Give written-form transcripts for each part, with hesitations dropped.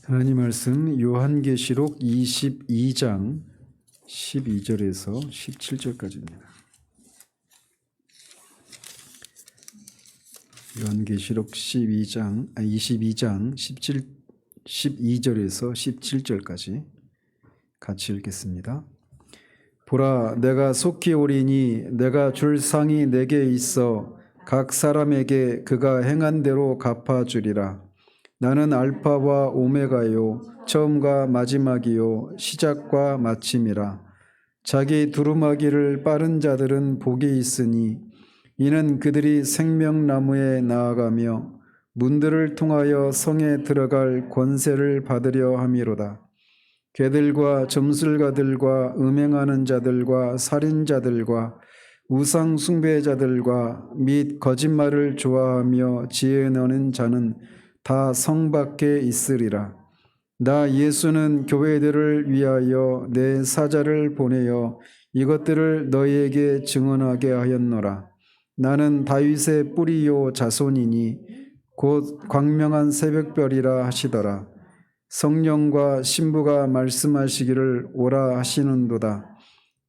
하나님 말씀 요한계시록 22장 12절에서 17절까지입니다. 요한계시록 22장 12절에서 17절까지 같이 읽겠습니다. 보라, 내가 속히 오리니 내가 줄 상이 내게 있어 각 사람에게 그가 행한 대로 갚아주리라. 나는 알파와 오메가요 처음과 마지막이요 시작과 마침이라. 자기 두루마기를 빠른 자들은 복이 있으니 이는 그들이 생명나무에 나아가며 문들을 통하여 성에 들어갈 권세를 받으려 함이로다. 개들과 점술가들과 음행하는 자들과 살인자들과 우상 숭배자들과 및 거짓말을 좋아하며 지혜너는 자는 다 성 밖에 있으리라. 나 예수는 교회들을 위하여 내 사자를 보내어 이것들을 너희에게 증언하게 하였노라. 나는 다윗의 뿌리요 자손이니 곧 광명한 새벽별이라 하시더라. 성령과 신부가 말씀하시기를 오라 하시는도다.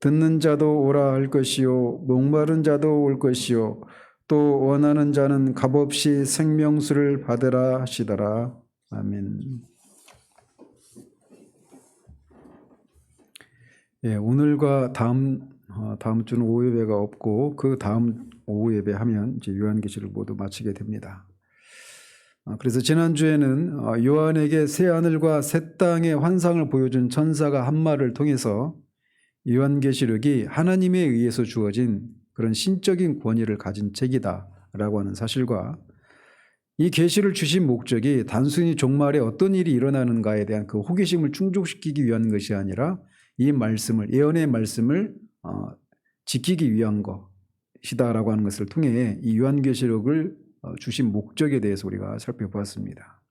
듣는 자도 오라 할 것이요 목마른 자도 올 것이요 또 원하는 자는 값없이 생명수를 받으라 하시더라. 아멘. 예, 오늘과 다음 주는 오후 예배가 없고 그 다음 오후 예배 하면 이제 요한계시를 모두 마치게 됩니다. 그래서 지난주에는 요한에게 새 하늘과 새 땅의 환상을 보여준 천사가 한 말을 통해서 요한계시록이 하나님에 의해서 주어진 그런 신적인 권위를 가진 책이다라고 하는 사실과 이 계시를 주신 목적이 단순히 종말에 어떤 일이 일어나는가에 대한 그 호기심을 충족시키기 위한 것이 아니라 이 말씀을, 예언의 말씀을 지키기 위한 것이다라고 하는 것을 통해 이 요한계시록을 주신 목적에 대해서 우리가 살펴보았습니다.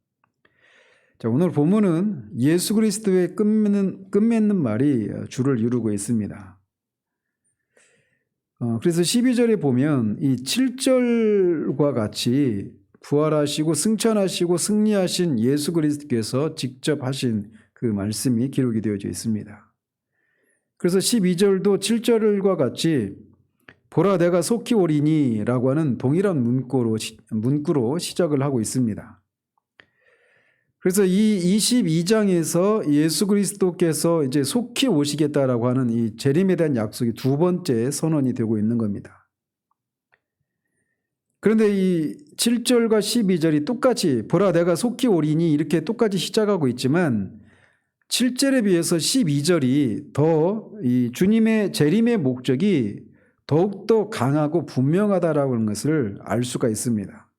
자, 오늘 본문은 예수 그리스도의 끝맺는 말이 주를 이루고 있습니다. 그래서 12절에 보면 이 7절과 같이 부활하시고 승천하시고 승리하신 예수 그리스도께서 직접 하신 그 말씀이 기록이 되어져 있습니다. 그래서 12절도 7절과 같이 보라 내가 속히 오리니 라고 하는 동일한 문구로 시작을 하고 있습니다. 그래서 이 22장에서 예수 그리스도께서 이제 속히 오시겠다라고 하는 이 재림에 대한 약속이 두 번째 선언이 되고 있는 겁니다. 그런데 이 7절과 12절이 똑같이 보라 내가 속히 오리니 이렇게 똑같이 시작하고 있지만 7절에 비해서 12절이 더 이 주님의 재림의 목적이 더욱더 강하고 분명하다라고 하는 것을 알 수가 있습니다.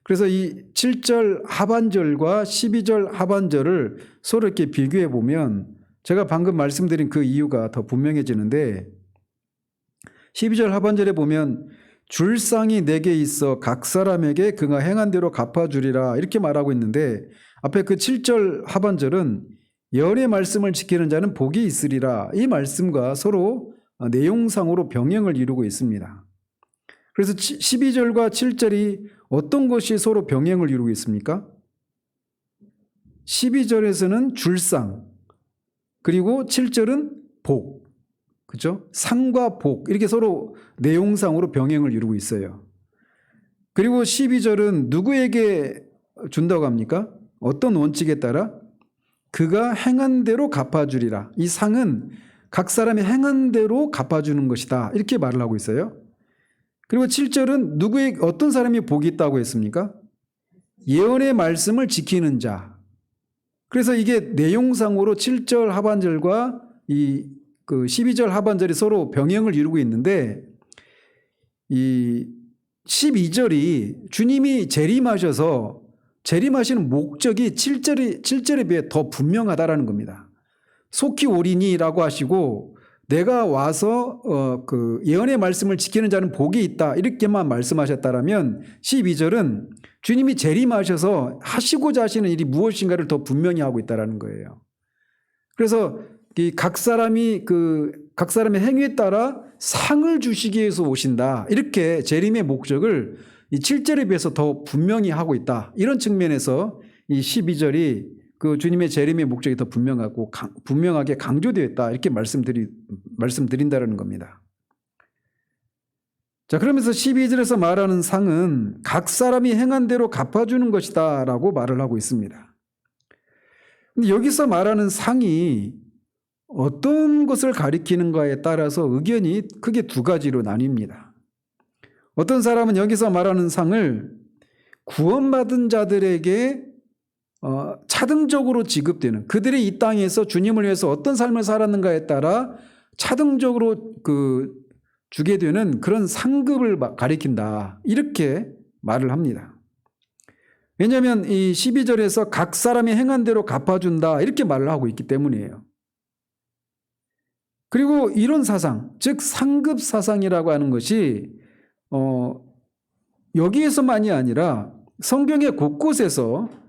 그래서 이 7절 하반절과 12절 하반절을 서로 이렇게 비교해 보면 제가 방금 말씀드린 그 이유가 더 분명해지는데 12절 하반절에 보면 줄상이 내게 있어 각 사람에게 그가 행한 대로 갚아주리라 이렇게 말하고 있는데 앞에 그 7절 하반절은 예언의 말씀을 지키는 자는 복이 있으리라 이 말씀과 서로 내용상으로 병행을 이루고 있습니다. 그래서 12절과 7절이 어떤 것이 서로 병행을 이루고 있습니까? 12절에서는 줄상, 그리고 7절은 복, 그죠? 상과 복, 이렇게 서로 내용상으로 병행을 이루고 있어요. 그리고 12절은 누구에게 준다고 합니까? 어떤 원칙에 따라? 그가 행한 대로 갚아주리라. 이 상은 각 사람이 행한 대로 갚아주는 것이다. 이렇게 말을 하고 있어요. 그리고 7절은 어떤 사람이 복이 있다고 했습니까? 예언의 말씀을 지키는 자. 그래서 이게 내용상으로 7절 하반절과 이 12절 하반절이 서로 병행을 이루고 있는데 이 12절이 주님이 재림하셔서 재림하시는 목적이 7절에 비해 더 분명하다라는 겁니다. 속히 오리니라고 하시고 내가 와서 그 예언의 말씀을 지키는 자는 복이 있다 이렇게만 말씀하셨다라면 12절은 주님이 재림하셔서 하시고자 하시는 일이 무엇인가를 더 분명히 하고 있다라는 거예요. 그래서 각 사람의 행위에 따라 상을 주시기 위해서 오신다 이렇게 재림의 목적을 이 7절에 비해서 더 분명히 하고 있다 이런 측면에서 이 12절이 그 주님의 재림의 목적이 더 분명하게 강조되어 있다. 이렇게 말씀드린다는 겁니다. 자, 그러면서 12절에서 말하는 상은 각 사람이 행한 대로 갚아주는 것이다 라고 말을 하고 있습니다. 근데 여기서 말하는 상이 어떤 것을 가리키는가에 따라서 의견이 크게 두 가지로 나뉩니다. 어떤 사람은 여기서 말하는 상을 구원받은 자들에게 차등적으로 지급되는, 그들이 이 땅에서 주님을 위해서 어떤 삶을 살았는가에 따라 차등적으로 주게 되는 그런 상급을 가리킨다, 이렇게 말을 합니다. 왜냐하면 이 12절에서 각 사람이 행한 대로 갚아준다, 이렇게 말을 하고 있기 때문이에요. 그리고 이런 사상, 즉 상급 사상이라고 하는 것이 여기에서만이 아니라 성경의 곳곳에서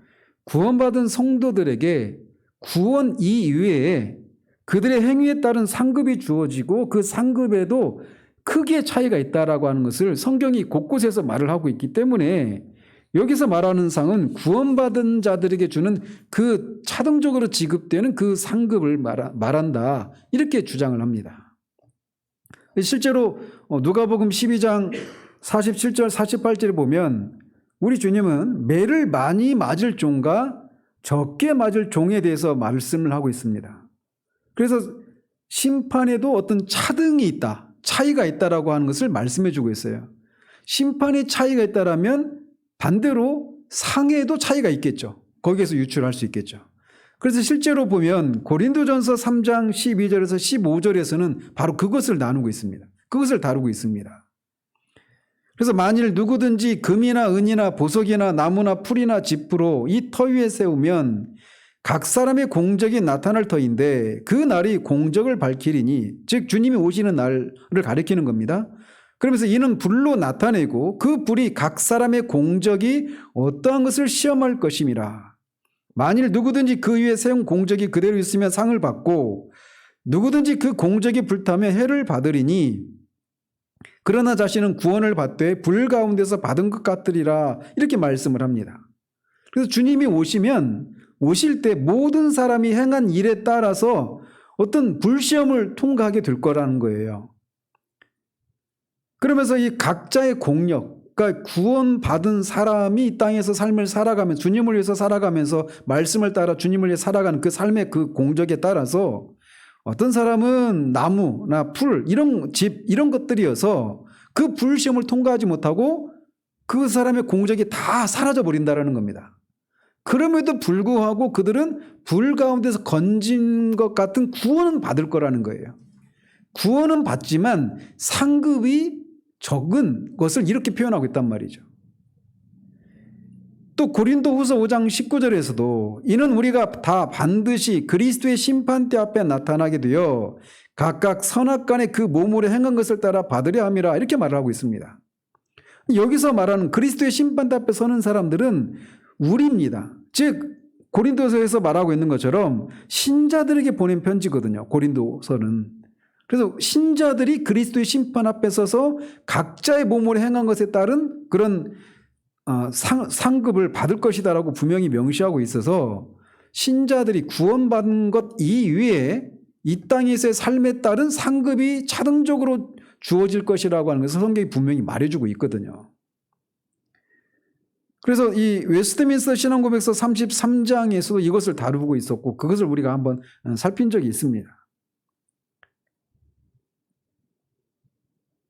구원받은 성도들에게 구원 이외에 그들의 행위에 따른 상급이 주어지고 그 상급에도 크게 차이가 있다라고 하는 것을 성경이 곳곳에서 말을 하고 있기 때문에 여기서 말하는 상은 구원받은 자들에게 주는 그 차등적으로 지급되는 그 상급을 말한다, 이렇게 주장을 합니다. 실제로 누가복음 12장 47절 48절에 보면 우리 주님은 매를 많이 맞을 종과 적게 맞을 종에 대해서 말씀을 하고 있습니다. 그래서 심판에도 어떤 차등이 있다, 차이가 있다라고 하는 것을 말씀해 주고 있어요. 심판의 차이가 있다라면 반대로 상에도 차이가 있겠죠. 거기에서 유출할 수 있겠죠. 그래서 실제로 보면 고린도전서 3장 12절에서 15절에서는 바로 그것을 나누고 있습니다. 그것을 다루고 있습니다. 그래서 만일 누구든지 금이나 은이나 보석이나 나무나 풀이나 짚으로 이 터 위에 세우면 각 사람의 공적이 나타날 터인데 그 날이 공적을 밝히리니, 즉 주님이 오시는 날을 가리키는 겁니다. 그러면서 이는 불로 나타내고 그 불이 각 사람의 공적이 어떠한 것을 시험할 것임이라. 만일 누구든지 그 위에 세운 공적이 그대로 있으면 상을 받고 누구든지 그 공적이 불타면 해를 받으리니 그러나 자신은 구원을 받되 불 가운데서 받은 것 같으리라, 이렇게 말씀을 합니다. 그래서 주님이 오실 때 모든 사람이 행한 일에 따라서 어떤 불시험을 통과하게 될 거라는 거예요. 그러면서 이 각자의 공력, 그러니까 구원받은 사람이 이 땅에서 삶을 살아가면서 주님을 위해서 살아가면서 말씀을 따라 주님을 위해 살아가는 그 삶의 그 공적에 따라서 어떤 사람은 나무나 풀, 이런 집, 이런 것들이어서 그 불시험을 통과하지 못하고 그 사람의 공적이 다 사라져 버린다는 겁니다. 그럼에도 불구하고 그들은 불 가운데서 건진 것 같은 구원은 받을 거라는 거예요. 구원은 받지만 상급이 적은 것을 이렇게 표현하고 있단 말이죠. 또 고린도후서 5장 19절에서도 이는 우리가 다 반드시 그리스도의 심판대 앞에 나타나게 되어 각각 선악간에 그 몸으로 행한 것을 따라 받으려 함이라, 이렇게 말을 하고 있습니다. 여기서 말하는 그리스도의 심판대 앞에 서는 사람들은 우리입니다. 즉 고린도서에서 말하고 있는 것처럼 신자들에게 보낸 편지거든요, 고린도서는. 그래서 신자들이 그리스도의 심판 앞에 서서 각자의 몸으로 행한 것에 따른 그런 상급을 받을 것이다라고 분명히 명시하고 있어서 신자들이 구원받은 것 이외에 이 땅에서의 삶에 따른 상급이 차등적으로 주어질 것이라고 하는 것을 성경이 분명히 말해주고 있거든요. 그래서 이 웨스트민스터 신앙고백서 33장에서도 이것을 다루고 있었고 그것을 우리가 한번 살핀 적이 있습니다.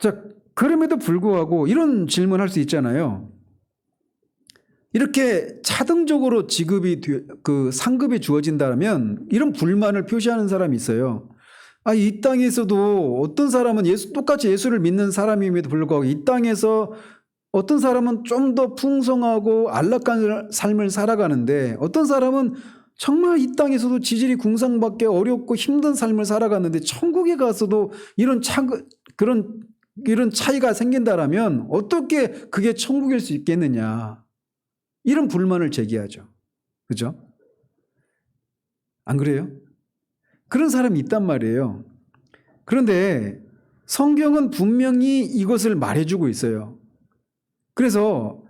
자, 그럼에도 불구하고 이런 질문할 수 있잖아요. 이렇게 차등적으로 상급이 주어진다면 이런 불만을 표시하는 사람이 있어요. 이 땅에서도 어떤 사람은 똑같이 예수를 믿는 사람임에도 불구하고 이 땅에서 어떤 사람은 좀 더 풍성하고 안락한 삶을 살아가는데 어떤 사람은 정말 이 땅에서도 지질이 궁상받기 어렵고 힘든 삶을 살아갔는데 천국에 가서도 이런 차이가 생긴다라면 어떻게 그게 천국일 수 있겠느냐, 이런 불만을 제기하죠. 그죠? 안 그래요? 그런 사람이 있단 말이에요. 그런데 성경은 분명히 이것을 말해주고 있어요. 그래서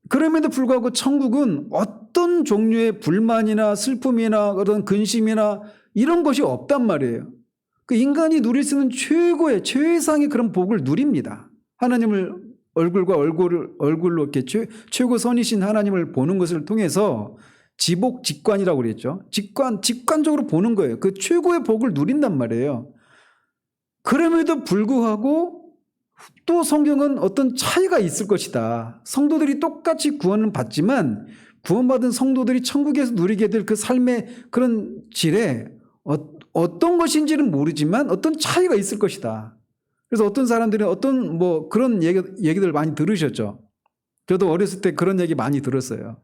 그럼에도 불구하고 천국은 어떤 종류의 불만이나 슬픔이나 그런 근심이나 이런 것이 없단 말이에요. 그 인간이 누릴 수 있는 최고의 최상의 그런 복을 누립니다. 하나님을 얼굴과 얼굴로 이렇게 최고 선이신 하나님을 보는 것을 통해서 지복직관이라고 그랬죠. 직관적으로 보는 거예요. 그 최고의 복을 누린단 말이에요. 그럼에도 불구하고 또 성경은 어떤 차이가 있을 것이다. 성도들이 똑같이 구원을 받지만 구원받은 성도들이 천국에서 누리게 될 그 삶의 그런 질에 어떤 것인지는 모르지만 어떤 차이가 있을 것이다. 그래서 어떤 사람들은 어떤 그런 얘기들 많이 들으셨죠. 저도 어렸을 때 그런 얘기 많이 들었어요.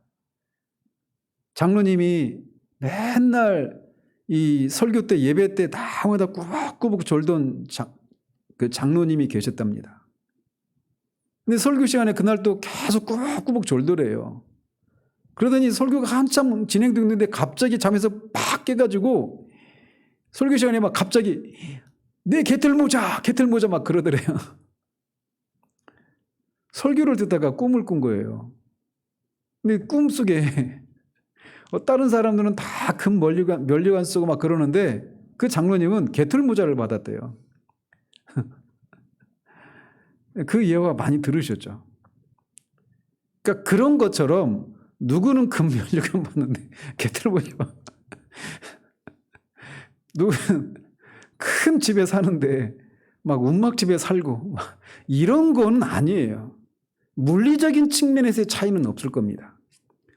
장로님이 맨날 이 설교 때 예배 때 다마다 꾸벅꾸벅 졸던 그 장로님이 계셨답니다. 근데 설교 시간에 그날 또 계속 꾸벅꾸벅 졸더래요. 그러더니 설교가 한참 진행되고 있는데 갑자기 잠에서 팍 깨가지고 설교 시간에 막 갑자기 내 개털모자 막 그러더래요. 설교를 듣다가 꿈을 꾼 거예요. 근데 꿈속에 다른 사람들은 다 금 면류관 쓰고 막 그러는데 그 장로님은 개털모자를 받았대요. 그 예화 많이 들으셨죠. 그러니까 그런 것처럼 누구는 금 면류관 받는데 개털모자 누구는 큰 집에 사는데 막 운막집에 살고 이런 건 아니에요. 물리적인 측면에서의 차이는 없을 겁니다.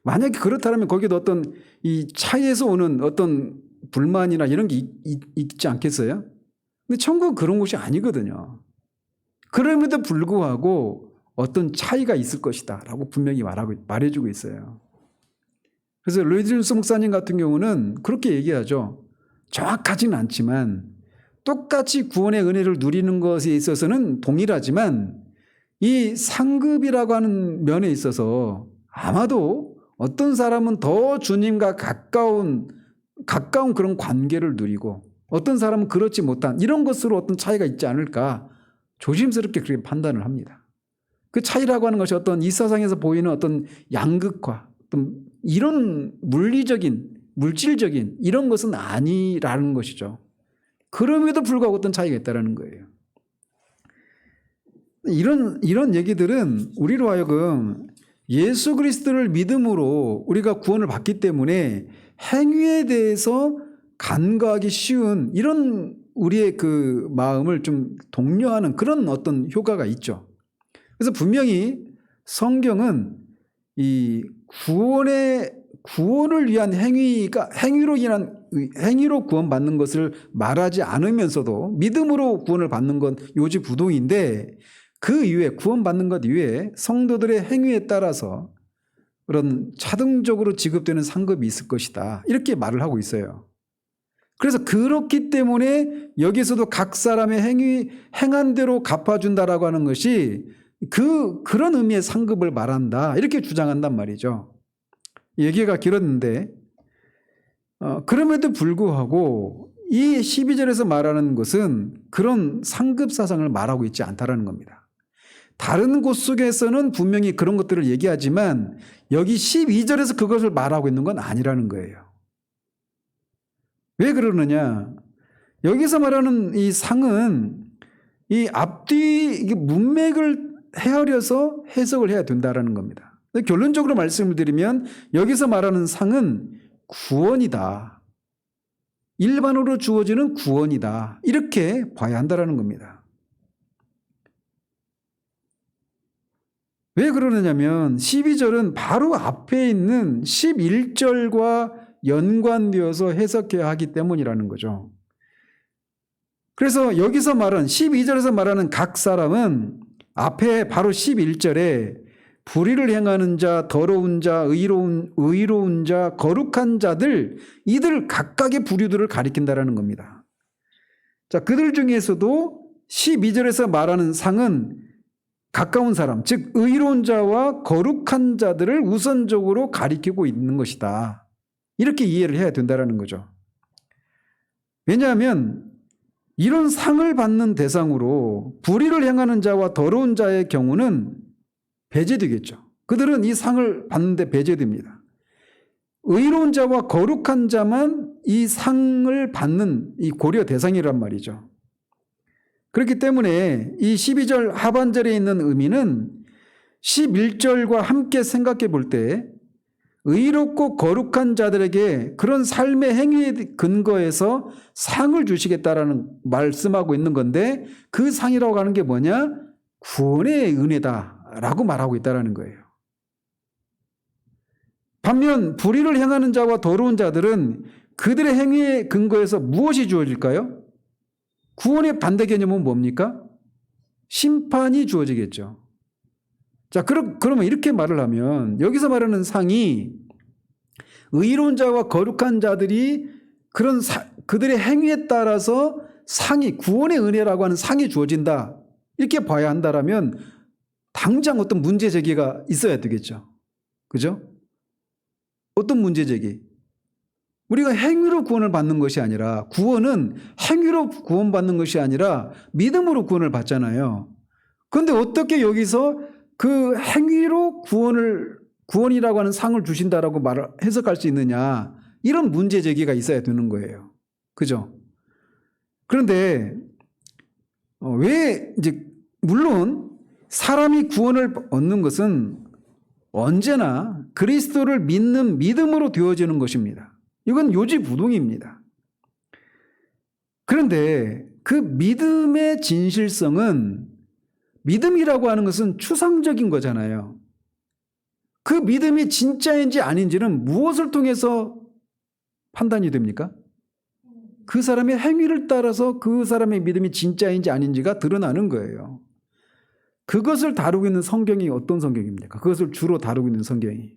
만약에 그렇다면 거기도 어떤 이 차이에서 오는 어떤 불만이나 이런 게 있지 않겠어요? 근데 천국은 그런 곳이 아니거든요. 그럼에도 불구하고 어떤 차이가 있을 것이다 라고 분명히 말해주고 있어요. 그래서 로이드 존스 목사님 같은 경우는 그렇게 얘기하죠. 정확하지는 않지만 똑같이 구원의 은혜를 누리는 것에 있어서는 동일하지만 이 상급이라고 하는 면에 있어서 아마도 어떤 사람은 더 주님과 가까운 그런 관계를 누리고 어떤 사람은 그렇지 못한 이런 것으로 어떤 차이가 있지 않을까 조심스럽게 그렇게 판단을 합니다. 그 차이라고 하는 것이 어떤 이 세상에서 보이는 어떤 양극화, 어떤 이런 물질적인 이런 것은 아니라는 것이죠. 그럼에도 불구하고 어떤 차이가 있다는 거예요. 이런 얘기들은 우리로 하여금 예수 그리스도를 믿음으로 우리가 구원을 받기 때문에 행위에 대해서 간과하기 쉬운 이런 우리의 그 마음을 좀 독려하는 그런 어떤 효과가 있죠. 그래서 분명히 성경은 이 구원을 위한 행위로 구원받는 것을 말하지 않으면서도 믿음으로 구원을 받는 건 요지부동인데 그 이후에 구원받는 것 이외에 성도들의 행위에 따라서 그런 차등적으로 지급되는 상급이 있을 것이다. 이렇게 말을 하고 있어요. 그래서 그렇기 때문에 여기서도 각 사람의 행한 대로 갚아준다라고 하는 것이 그런 의미의 상급을 말한다. 이렇게 주장한단 말이죠. 얘기가 길었는데 그럼에도 불구하고 이 12절에서 말하는 것은 그런 상급 사상을 말하고 있지 않다라는 겁니다. 다른 곳 속에서는 분명히 그런 것들을 얘기하지만 여기 12절에서 그것을 말하고 있는 건 아니라는 거예요. 왜 그러느냐? 여기서 말하는 이 상은 이 앞뒤 문맥을 헤아려서 해석을 해야 된다라는 겁니다. 결론적으로 말씀을 드리면 여기서 말하는 상은 구원이다. 일반으로 주어지는 구원이다. 이렇게 봐야 한다라는 겁니다. 왜 그러느냐면 12절은 바로 앞에 있는 11절과 연관되어서 해석해야 하기 때문이라는 거죠. 그래서 여기서 말한 12절에서 말하는 각 사람은 앞에 바로 11절에 불의를 행하는 자, 더러운 자, 의로운 자, 거룩한 자들 이들 각각의 부류들을 가리킨다라는 겁니다. 자, 그들 중에서도 12절에서 말하는 상은 가까운 사람, 즉 의로운 자와 거룩한 자들을 우선적으로 가리키고 있는 것이다. 이렇게 이해를 해야 된다는 거죠. 왜냐하면 이런 상을 받는 대상으로 불의를 행하는 자와 더러운 자의 경우는 배제되겠죠. 그들은 이 상을 받는데 배제됩니다. 의로운 자와 거룩한 자만 이 상을 받는 이 고려 대상이란 말이죠. 그렇기 때문에 이 12절 하반절에 있는 의미는 11절과 함께 생각해 볼 때 의롭고 거룩한 자들에게 그런 삶의 행위에 근거해서 상을 주시겠다라는 말씀하고 있는 건데, 그 상이라고 하는 게 뭐냐? 구원의 은혜다라고 말하고 있다는 거예요. 반면 불의를 행하는 자와 더러운 자들은 그들의 행위에 근거해서 무엇이 주어질까요? 구원의 반대 개념은 뭡니까? 심판이 주어지겠죠. 자, 그러면 이렇게 말을 하면 여기서 말하는 상이 의로운 자와 거룩한 자들이 그들의 행위에 따라서 상이, 구원의 은혜라고 하는 상이 주어진다, 이렇게 봐야 한다라면 당장 어떤 문제 제기가 있어야 되겠죠. 그죠? 어떤 문제 제기? 우리가 행위로 구원을 받는 것이 아니라, 구원은 행위로 구원받는 것이 아니라 믿음으로 구원을 받잖아요. 그런데 어떻게 여기서 그 행위로 구원이라고 하는 상을 주신다라고 해석할 수 있느냐, 이런 문제 제기가 있어야 되는 거예요. 그죠? 그런데 왜 이제 물론 사람이 구원을 얻는 것은 언제나 그리스도를 믿는 믿음으로 되어지는 것입니다. 이건 요지부동입니다. 그런데 그 믿음의 진실성은, 믿음이라고 하는 것은 추상적인 거잖아요. 그 믿음이 진짜인지 아닌지는 무엇을 통해서 판단이 됩니까? 그 사람의 행위를 따라서 그 사람의 믿음이 진짜인지 아닌지가 드러나는 거예요. 그것을 다루고 있는 성경이 어떤 성경입니까? 그것을 주로 다루고 있는 성경이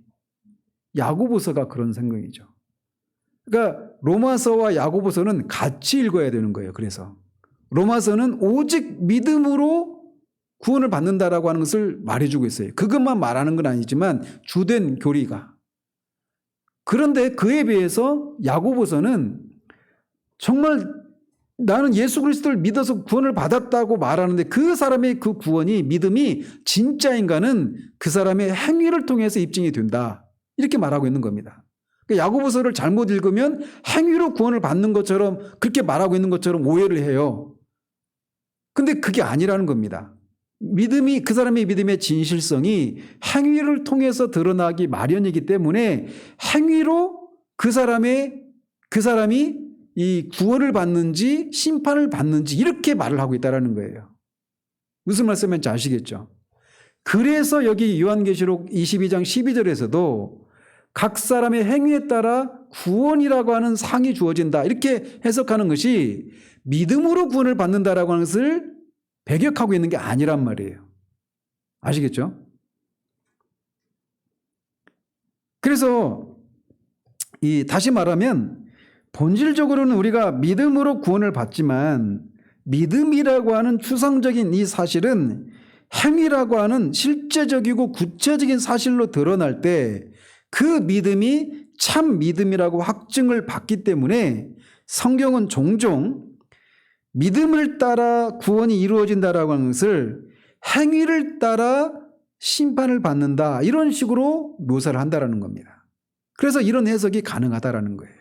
야고보서가 그런 성경이죠. 그러니까 로마서와 야고보서는 같이 읽어야 되는 거예요. 그래서 로마서는 오직 믿음으로 구원을 받는다라고 하는 것을 말해주고 있어요. 그것만 말하는 건 아니지만 주된 교리가. 그런데 그에 비해서 야고보서는 정말 나는 예수 그리스도를 믿어서 구원을 받았다고 말하는데, 그 사람의 그 구원이, 믿음이 진짜인가는 그 사람의 행위를 통해서 입증이 된다, 이렇게 말하고 있는 겁니다. 그러니까 야고보서를 잘못 읽으면 행위로 구원을 받는 것처럼, 그렇게 말하고 있는 것처럼 오해를 해요. 근데 그게 아니라는 겁니다. 믿음이, 그 사람의 믿음의 진실성이 행위를 통해서 드러나기 마련이기 때문에 행위로 그 사람이 이 구원을 받는지 심판을 받는지 이렇게 말을 하고 있다는 거예요. 무슨 말씀인지 아시겠죠? 그래서 여기 요한계시록 22장 12절에서도 각 사람의 행위에 따라 구원이라고 하는 상이 주어진다, 이렇게 해석하는 것이 믿음으로 구원을 받는다라고 하는 것을 배격하고 있는 게 아니란 말이에요. 아시겠죠? 그래서 다시 말하면 본질적으로는 우리가 믿음으로 구원을 받지만, 믿음이라고 하는 추상적인 이 사실은 행위라고 하는 실제적이고 구체적인 사실로 드러날 때 그 믿음이 참 믿음이라고 확증을 받기 때문에 성경은 종종 믿음을 따라 구원이 이루어진다라고 하는 것을 행위를 따라 심판을 받는다, 이런 식으로 묘사를 한다라는 겁니다. 그래서 이런 해석이 가능하다라는 거예요.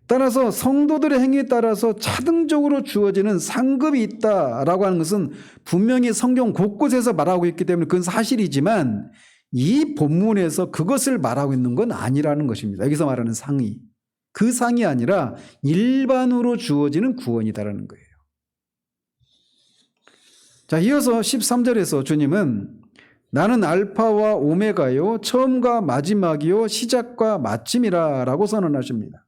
따라서 성도들의 행위에 따라서 차등적으로 주어지는 상급이 있다라고 하는 것은 분명히 성경 곳곳에서 말하고 있기 때문에 그건 사실이지만, 이 본문에서 그것을 말하고 있는 건 아니라는 것입니다. 여기서 말하는 상이, 그 상이 아니라 일반으로 주어지는 구원이다라는 거예요. 자, 이어서 13절에서 주님은 나는 알파와 오메가요, 처음과 마지막이요, 시작과 마침이라 라고 선언하십니다.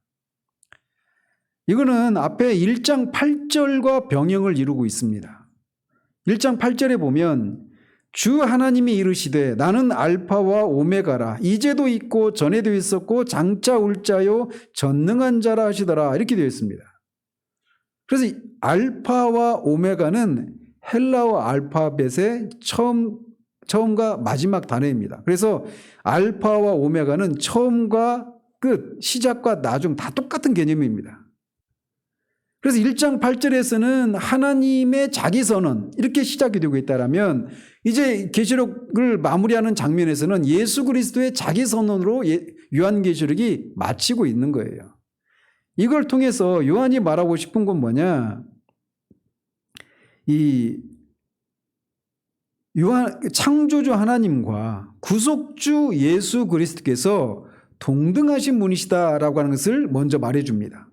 이거는 앞에 1장 8절과 병행을 이루고 있습니다. 1장 8절에 보면 주 하나님이 이르시되 나는 알파와 오메가라, 이제도 있고 전에도 있었고 장차 올 자요 전능한 자라 하시더라, 이렇게 되어 있습니다. 그래서 알파와 오메가는 헬라어 알파벳의 처음과 마지막 단어입니다. 그래서 알파와 오메가는 처음과 끝, 시작과 나중 다 똑같은 개념입니다. 그래서 1장 8절에서는 하나님의 자기 선언 이렇게 시작이 되고 있다라면 이제 계시록을 마무리하는 장면에서는 예수 그리스도의 자기 선언으로 요한계시록이 마치고 있는 거예요. 이걸 통해서 요한이 말하고 싶은 건 뭐냐? 이 창조주 하나님과 구속주 예수 그리스도께서 동등하신 분이시다라고 하는 것을 먼저 말해줍니다.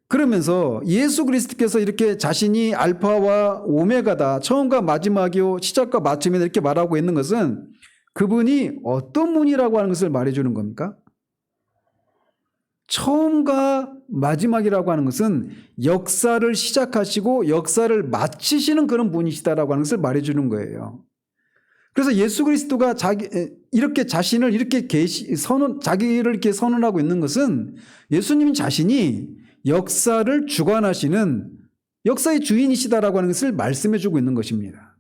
그러면서 예수 그리스도께서 이렇게 자신이 알파와 오메가다, 처음과 마지막이요 시작과 마침이다 이렇게 말하고 있는 것은 그분이 어떤 분이라고 하는 것을 말해주는 겁니까? 처음과 마지막이라고 하는 것은 역사를 시작하시고 역사를 마치시는 그런 분이시다라고 하는 것을 말해주는 거예요. 그래서 예수 그리스도가 이렇게 자신을 이렇게 자기를 이렇게 선언하고 있는 것은 예수님 자신이 역사를 주관하시는 역사의 주인이시다라고 하는 것을 말씀해주고 있는 것입니다.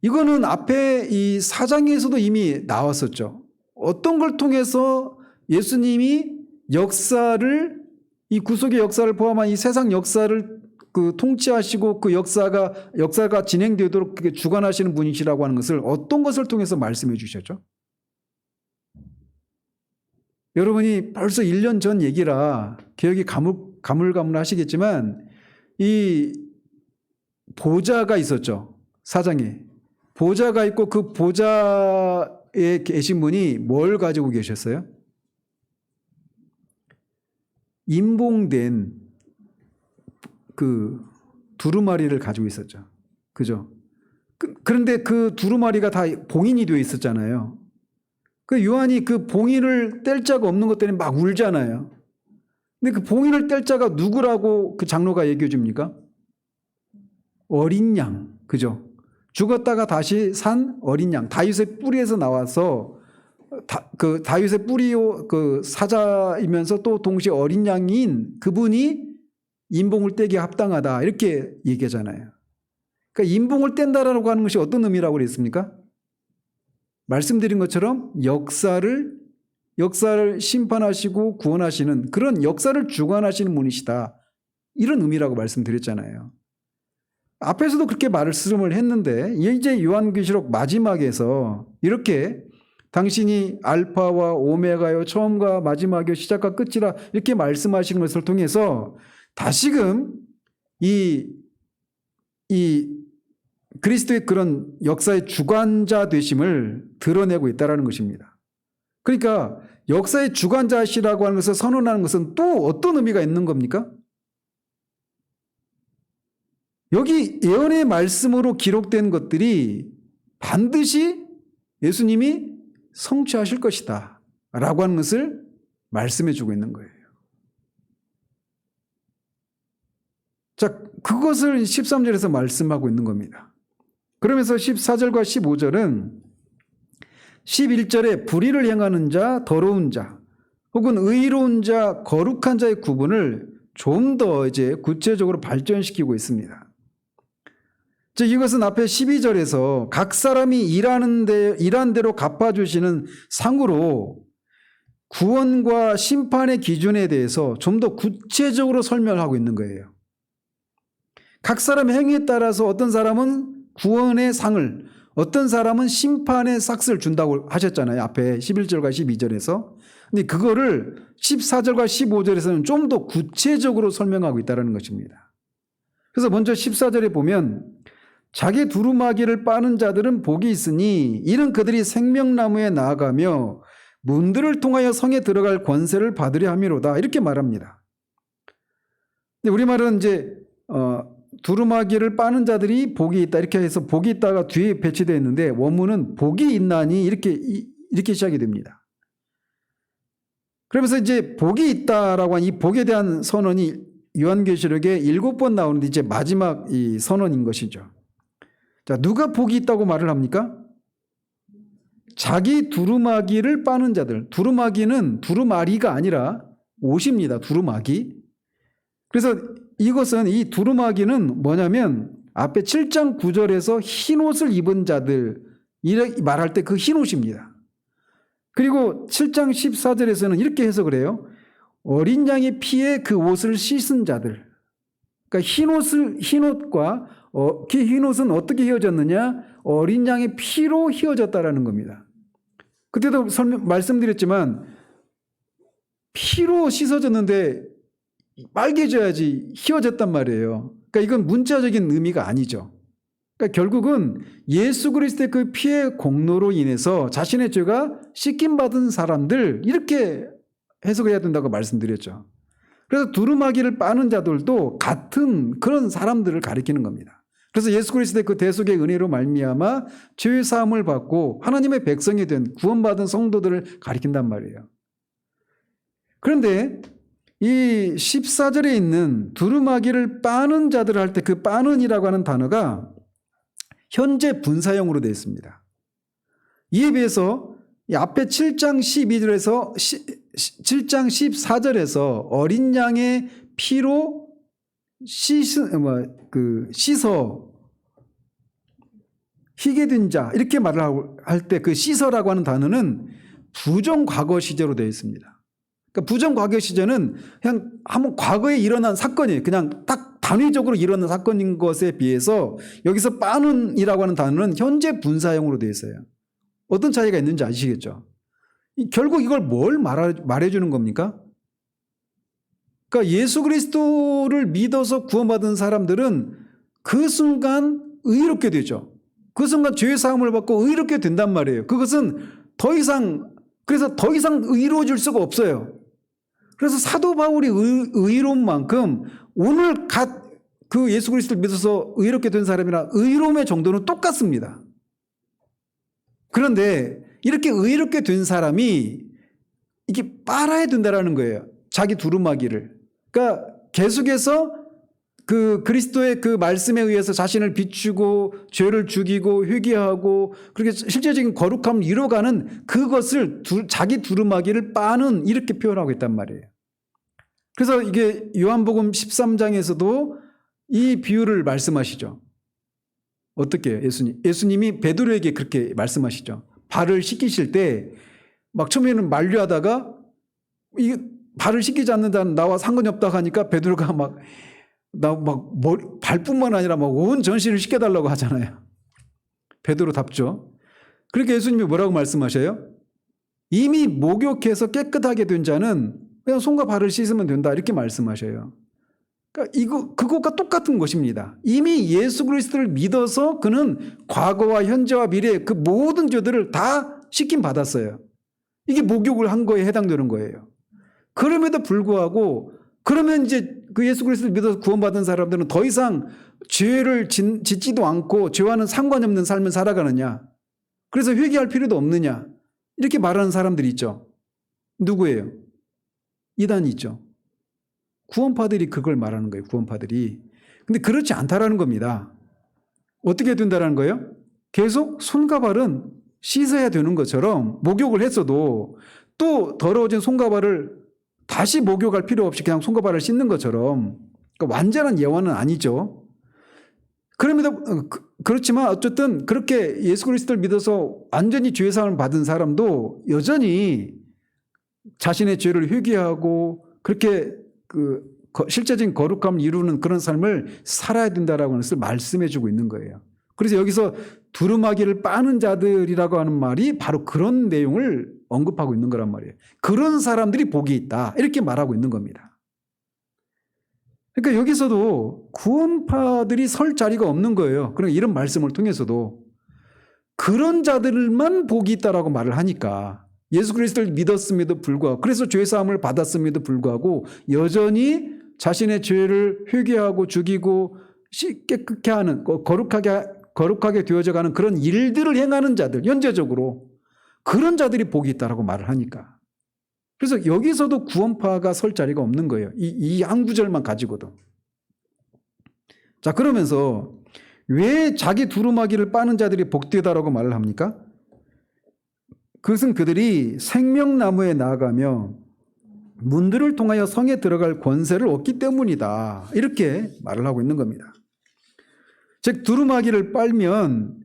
이거는 앞에 이 4장에서도 이미 나왔었죠. 어떤 걸 통해서 예수님이 역사를 이 구속의 역사를 포함한 이 세상 역사를 통치하시고 그 역사가 진행되도록 주관하시는 분이시라고 하는 것을 어떤 것을 통해서 말씀해 주셨죠? 여러분이 벌써 1년 전 얘기라 기억이 가물가물하시겠지만 이 보좌가 있었죠. 4장에. 보좌가 있고 그 보좌에 계신 분이 뭘 가지고 계셨어요? 임봉된 그 두루마리를 가지고 있었죠. 그죠? 그런데 그 두루마리가 다 봉인이 되어 있었잖아요. 그 요한이 그 봉인을 뗄 자가 없는 것 때문에 막 울잖아요. 근데 그 봉인을 뗄 자가 누구라고 그 장로가 얘기해 줍니까? 어린 양. 그죠? 죽었다가 다시 산 어린 양. 다윗의 뿌리에서 나와서 그 다윗의 뿌리요 그 사자이면서 또 동시에 어린 양인 그분이 인봉을 떼기에 합당하다 이렇게 얘기하잖아요. 그러니까 인봉을 뗀다라고 하는 것이 어떤 의미라고 그랬습니까? 말씀드린 것처럼 역사를 심판하시고 구원하시는 그런 역사를 주관하시는 분이시다. 이런 의미라고 말씀드렸잖아요. 앞에서도 그렇게 말씀을 했는데 이제 요한계시록 마지막에서 이렇게 당신이 알파와 오메가요 처음과 마지막이요 시작과 끝이라 이렇게 말씀하시는 것을 통해서 다시금 이 그리스도의 그런 역사의 주관자 되심을 드러내고 있다는 것입니다. 그러니까 역사의 주관자시라고 하는 것을 선언하는 것은 또 어떤 의미가 있는 겁니까? 여기 예언의 말씀으로 기록된 것들이 반드시 예수님이 성취하실 것이다 라고 하는 것을 말씀해 주고 있는 거예요. 자, 그것을 13절에서 말씀하고 있는 겁니다. 그러면서 14절과 15절은 11절에 불의를 행하는 자, 더러운 자, 혹은 의로운 자, 거룩한 자의 구분을 좀 더 이제 구체적으로 발전시키고 있습니다. 즉 이것은 앞에 12절에서 각 사람이 일한 대로 갚아주시는 상으로 구원과 심판의 기준에 대해서 좀 더 구체적으로 설명하고 있는 거예요. 각 사람의 행위에 따라서 어떤 사람은 구원의 상을, 어떤 사람은 심판의 삭스를 준다고 하셨잖아요. 앞에 11절과 12절에서. 근데 그거를 14절과 15절에서는 좀 더 구체적으로 설명하고 있다는 것입니다. 그래서 먼저 14절에 보면 자기 두루마기를 빠는 자들은 복이 있으니 이는 그들이 생명나무에 나아가며 문들을 통하여 성에 들어갈 권세를 받으려 함이로다. 이렇게 말합니다. 근데 우리말은 이제 두루마기를 빠는 자들이 복이 있다 이렇게 해서 복이 있다가 뒤에 배치되어 있는데 원문은 복이 있나니 이렇게 시작이 됩니다. 그러면서 이제 복이 있다라고 한 이 복에 대한 선언이 요한계시록에 7번 나오는데 이제 마지막 이 선언인 것이죠. 자, 누가 복이 있다고 말을 합니까? 자기 두루마기를 빠는 자들. 두루마기는 두루마리가 아니라 옷입니다. 두루마기. 그래서 이것은 이 두루마기는 뭐냐면 앞에 7장 9절에서 흰 옷을 입은 자들 이렇게 말할 때 그 흰 옷입니다. 그리고 7장 14절에서는 이렇게 해석을 해요. 어린 양의 피에 그 옷을 씻은 자들. 그러니까 흰옷과 흰옷은 어떻게 휘어졌느냐? 어린 양의 피로 휘어졌다라는 겁니다. 그때도 말씀드렸지만 피로 씻어졌는데 빨개져야지 휘어졌단 말이에요. 그러니까 이건 문자적인 의미가 아니죠. 그러니까 결국은 예수 그리스도의 그 피의 공로로 인해서 자신의 죄가 씻김받은 사람들, 이렇게 해석해야 된다고 말씀드렸죠. 그래서 두루마기를 빠는 자들도 같은 그런 사람들을 가리키는 겁니다. 그래서 예수 그리스도의 그 대속의 은혜로 말미암아 죄 사함을 받고 하나님의 백성이 된 구원받은 성도들을 가리킨단 말이에요. 그런데 이 14절에 있는 두루마기를 빠는 자들 할 때 그 빠는이라고 하는 단어가 현재 분사형으로 되어 있습니다. 이에 비해서 이 앞에 7장 12절에서 7장 14절에서 어린 양의 피로 씻어 희게 된 자, 이렇게 말을 할 때 그 씻어라고 하는 단어는 부정 과거 시제로 되어 있습니다. 그러니까 부정 과거 시제는 그냥 한번 과거에 일어난 사건이에요. 그냥 딱 단위적으로 일어난 사건인 것에 비해서 여기서 빠는이라고 하는 단어는 현재 분사형으로 되어 있어요. 어떤 차이가 있는지 아시겠죠? 결국 이걸 뭘 말해주는 겁니까? 그러니까 예수 그리스도를 믿어서 구원받은 사람들은 그 순간 의롭게 되죠. 그 순간 죄의 사함을 받고 의롭게 된단 말이에요. 그것은 그래서 더 이상 의로워질 수가 없어요. 그래서 사도 바울이 의로운 만큼 오늘 그 예수 그리스도를 믿어서 의롭게 된 사람이랑 의로움의 정도는 똑같습니다. 그런데 이렇게 의롭게 된 사람이 이게 빨아야 된다라는 거예요. 자기 두루마기를. 그러니까 계속해서 그 그리스도의 그 말씀에 의해서 자신을 비추고 죄를 죽이고 회개하고 그렇게 실제적인 거룩함을 이뤄가는 그것을 자기 두루마기를 빠는, 이렇게 표현하고 있단 말이에요. 그래서 이게 요한복음 13장에서도 이 비유를 말씀하시죠. 어떻게 예수님이 베드로에게 그렇게 말씀하시죠. 발을 씻기실 때 막 처음에는 만류하다가 이 발을 씻기지 않는다는 나와 상관이 없다 하니까 베드로가 발뿐만 아니라 막 온 전신을 씻겨달라고 하잖아요. 베드로 답죠. 그러니까 예수님이 뭐라고 말씀하셔요? 이미 목욕해서 깨끗하게 된 자는 그냥 손과 발을 씻으면 된다, 이렇게 말씀하셔요. 그러니까 그것과 똑같은 것입니다. 이미 예수 그리스도를 믿어서 그는 과거와 현재와 미래 그 모든 죄들을 다 씻김 받았어요. 이게 목욕을 한 거에 해당되는 거예요. 그럼에도 불구하고 그러면 이제 그 예수 그리스도를 믿어서 구원받은 사람들은 더 이상 죄를 짓지도 않고 죄와는 상관이 없는 삶을 살아가느냐, 그래서 회개할 필요도 없느냐, 이렇게 말하는 사람들이 있죠. 누구예요? 이단이 있죠. 구원파들이 그걸 말하는 거예요. 구원파들이. 근데 그렇지 않다라는 겁니다. 어떻게 된다라는 거예요? 계속 손과 발은 씻어야 되는 것처럼 목욕을 했어도 또 더러워진 손과 발을 다시 목욕할 필요 없이 그냥 손과 발을 씻는 것처럼, 그러니까 완전한 예화는 아니죠. 그렇지만 어쨌든 그렇게 예수 그리스도를 믿어서 완전히 죄 사함을 받은 사람도 여전히 자신의 죄를 회개하고 그렇게 그 실제적인 거룩함을 이루는 그런 삶을 살아야 된다라고 하는 것을 말씀해 주고 있는 거예요. 그래서 여기서 두루마기를 빠는 자들이라고 하는 말이 바로 그런 내용을 언급하고 있는 거란 말이에요. 그런 사람들이 복이 있다, 이렇게 말하고 있는 겁니다. 그러니까 여기서도 구원파들이 설 자리가 없는 거예요. 그러니까 이런 말씀을 통해서도 그런 자들만 복이 있다라고 말을 하니까 예수 그리스도를 믿었음에도 불구하고, 그래서 죄 사함을 받았음에도 불구하고 여전히 자신의 죄를 회개하고 죽이고 깨끗게 하는, 거룩하게 되어져가는 그런 일들을 행하는 자들, 현재적으로 그런 자들이 복이 있다라고 말을 하니까. 그래서 여기서도 구원파가 설 자리가 없는 거예요. 이 한 구절만 가지고도. 자, 그러면서 왜 자기 두루마기를 빠는 자들이 복되다라고 말을 합니까? 그것은 그들이 생명나무에 나아가며 문들을 통하여 성에 들어갈 권세를 얻기 때문이다, 이렇게 말을 하고 있는 겁니다. 즉 두루마기를 빨면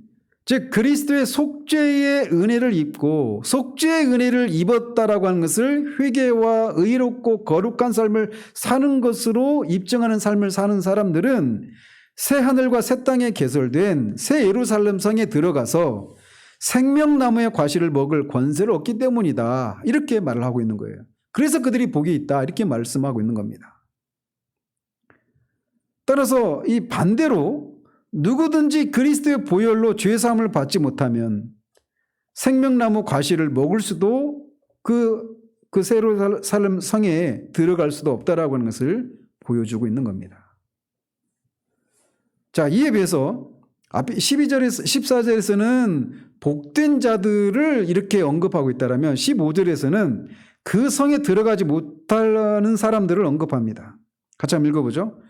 즉 그리스도의 속죄의 은혜를 입고 속죄의 은혜를 입었다라고 하는 것을 회개와 의롭고 거룩한 삶을 사는 것으로 입증하는 삶을 사는 사람들은 새 하늘과 새 땅에 개설된 새 예루살렘 성에 들어가서 생명나무의 과실을 먹을 권세를 얻기 때문이다. 이렇게 말을 하고 있는 거예요. 그래서 그들이 복이 있다. 이렇게 말씀하고 있는 겁니다. 따라서 이 반대로 누구든지 그리스도의 보혈로 죄사함을 받지 못하면 생명나무 과실을 먹을 수도 그 새 예루살렘 성에 들어갈 수도 없다라고 하는 것을 보여주고 있는 겁니다. 자, 이에 비해서 앞에 12절에서 14절에서는 복된 자들을 이렇게 언급하고 있다라면 15절에서는 그 성에 들어가지 못하는 사람들을 언급합니다. 같이 한번 읽어보죠.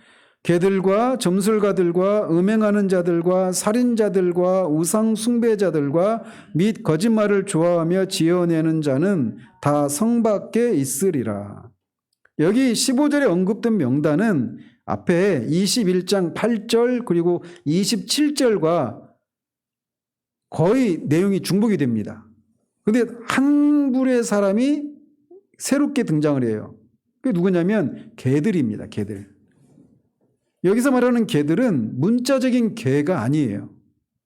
개들과 점술가들과 음행하는 자들과 살인자들과 우상 숭배자들과 및 거짓말을 좋아하며 지어내는 자는 다 성 밖에 있으리라. 여기 15절에 언급된 명단은 앞에 21장 8절 그리고 27절과 거의 내용이 중복이 됩니다. 그런데 한 부류의 사람이 새롭게 등장을 해요. 그게 누구냐면 개들입니다. 개들. 여기서 말하는 개들은 문자적인 개가 아니에요.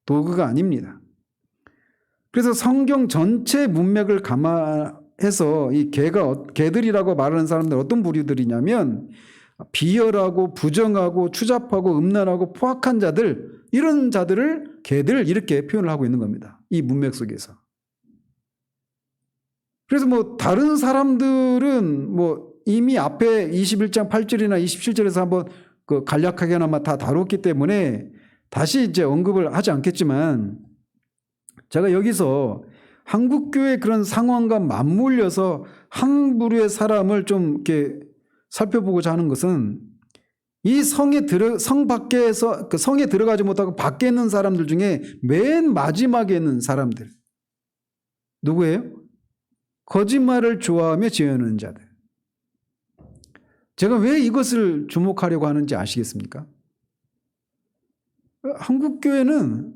도구가 아닙니다. 그래서 성경 전체 문맥을 감안해서 이 개들이라고 말하는 사람들 어떤 부류들이냐면 비열하고 부정하고 추잡하고 음란하고 포악한 자들, 이런 자들을 개들 이렇게 표현을 하고 있는 겁니다. 이 문맥 속에서. 그래서 뭐 다른 사람들은 뭐 이미 앞에 21장 8절이나 27절에서 한번 그 간략하게나마 다 다뤘기 때문에 다시 이제 언급을 하지 않겠지만, 제가 여기서 한국교회 그런 상황과 맞물려서 한 부류의 사람을 좀 이렇게 살펴보고자 하는 것은 이 성 밖에서 그 성에 들어가지 못하고 밖에 있는 사람들 중에 맨 마지막에 있는 사람들 누구예요? 거짓말을 좋아하며 지어내는 자들. 제가 왜 이것을 주목하려고 하는지 아시겠습니까? 한국교회는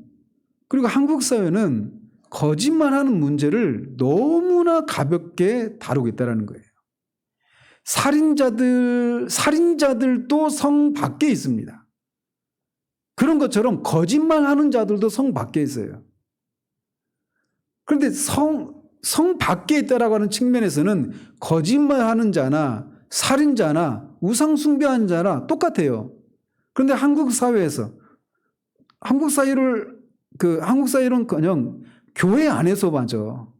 그리고 한국사회는 거짓말하는 문제를 너무나 가볍게 다루고 있다는 거예요. 살인자들도 성 밖에 있습니다. 그런 것처럼 거짓말하는 자들도 성 밖에 있어요. 그런데 성 밖에 있다라고 하는 측면에서는 거짓말하는 자나 살인자나 우상숭배하는 자나 똑같아요. 그런데 한국 사회는커녕 교회 안에서마저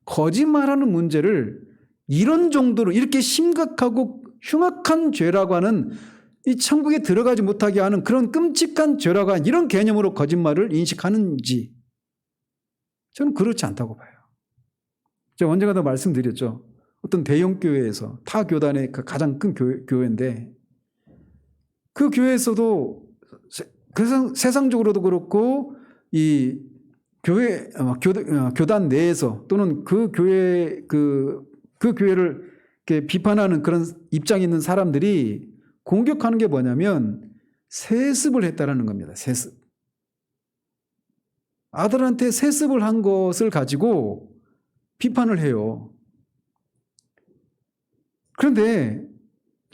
거짓말하는 문제를 이런 정도로 이렇게 심각하고 흉악한 죄라고 하는, 이 천국에 들어가지 못하게 하는 그런 끔찍한 죄라고 하는 이런 개념으로 거짓말을 인식하는지, 저는 그렇지 않다고 봐요. 제가 언젠가도 말씀드렸죠. 어떤 대형 교회에서 타 교단의 가장 큰 교회인데, 그 교회에서도 세상적으로도 그렇고 이 교단 내에서 또는 그 교회를 이렇게 비판하는 그런 입장에 있는 사람들이 공격하는 게 뭐냐면 세습을 했다라는 겁니다. 세습. 아들한테 세습을 한 것을 가지고 비판을 해요. 그런데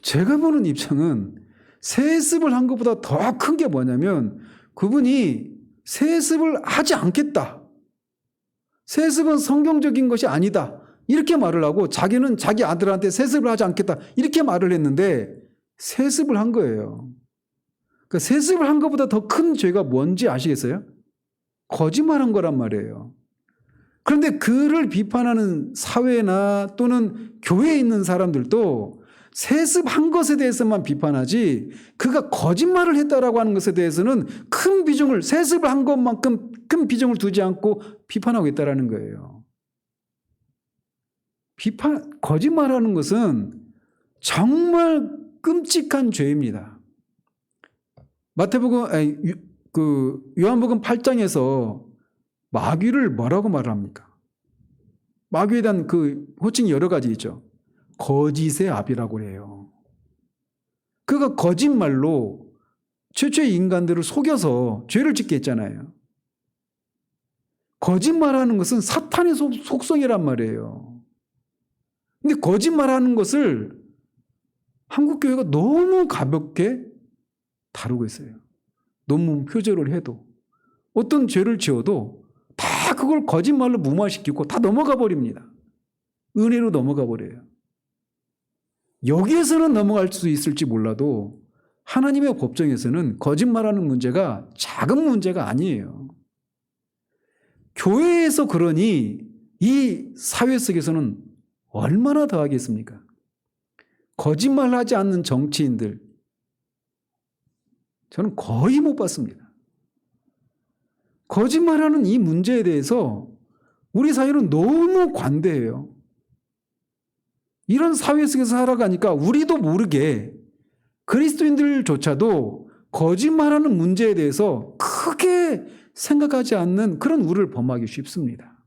제가 보는 입장은 세습을 한 것보다 더 큰 게 뭐냐면 그분이 세습을 하지 않겠다. 세습은 성경적인 것이 아니다. 이렇게 말을 하고 자기는 자기 아들한테 세습을 하지 않겠다. 이렇게 말을 했는데 세습을 한 거예요. 그러니까 세습을 한 것보다 더 큰 죄가 뭔지 아시겠어요? 거짓말한 거란 말이에요. 그런데 그를 비판하는 사회나 또는 교회에 있는 사람들도 세습한 것에 대해서만 비판하지, 그가 거짓말을 했다라고 하는 것에 대해서는 큰 비중을, 세습을 한 것만큼 큰 비중을 두지 않고 비판하고 있다라는 거예요. 거짓말하는 것은 정말 끔찍한 죄입니다. 요한복음 8장에서 마귀를 뭐라고 말합니까? 마귀에 대한 그 호칭이 여러 가지 있죠. 거짓의 아비라고 해요. 그가 거짓말로 최초의 인간들을 속여서 죄를 짓게 했잖아요. 거짓말하는 것은 사탄의 속성이란 말이에요. 근데 거짓말하는 것을 한국교회가 너무 가볍게 다루고 있어요. 논문 표절을 해도 어떤 죄를 지어도 다 그걸 거짓말로 무마시키고 다 넘어가 버립니다. 은혜로 넘어가 버려요. 여기에서는 넘어갈 수 있을지 몰라도 하나님의 법정에서는 거짓말하는 문제가 작은 문제가 아니에요. 교회에서 그러니 이 사회 속에서는 얼마나 더 하겠습니까? 거짓말하지 않는 정치인들 저는 거의 못 봤습니다. 거짓말하는 이 문제에 대해서 우리 사회는 너무 관대해요. 이런 사회 속에서 살아가니까 우리도 모르게 그리스도인들조차도 거짓말하는 문제에 대해서 크게 생각하지 않는 그런 우를 범하기 쉽습니다.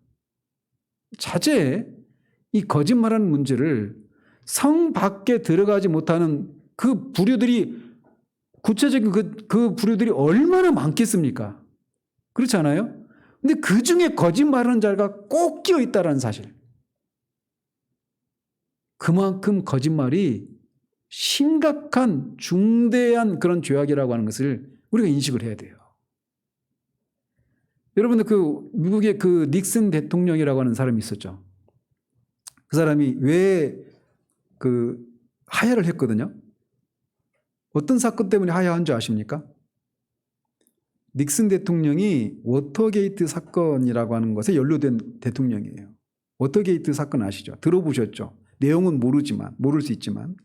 자제해 이 거짓말하는 문제를 성 밖에 들어가지 못하는 그 부류들이 구체적인 그 부류들이 얼마나 많겠습니까? 그렇지 않아요? 근데 그 중에 거짓말하는 자가 꼭 끼어 있다는 사실. 그만큼 거짓말이 심각한 중대한 그런 죄악이라고 하는 것을 우리가 인식을 해야 돼요. 여러분들 그 미국의 그 닉슨 대통령이라고 하는 사람이 있었죠. 그 사람이 왜 그 하야를 했거든요. 어떤 사건 때문에 하야한 줄 아십니까? 닉슨 대통령이 워터게이트 사건이라고 하는 것에 연루된 대통령이에요. 워터게이트 사건 아시죠? 들어보셨죠? 내용은 모를 수 있지만.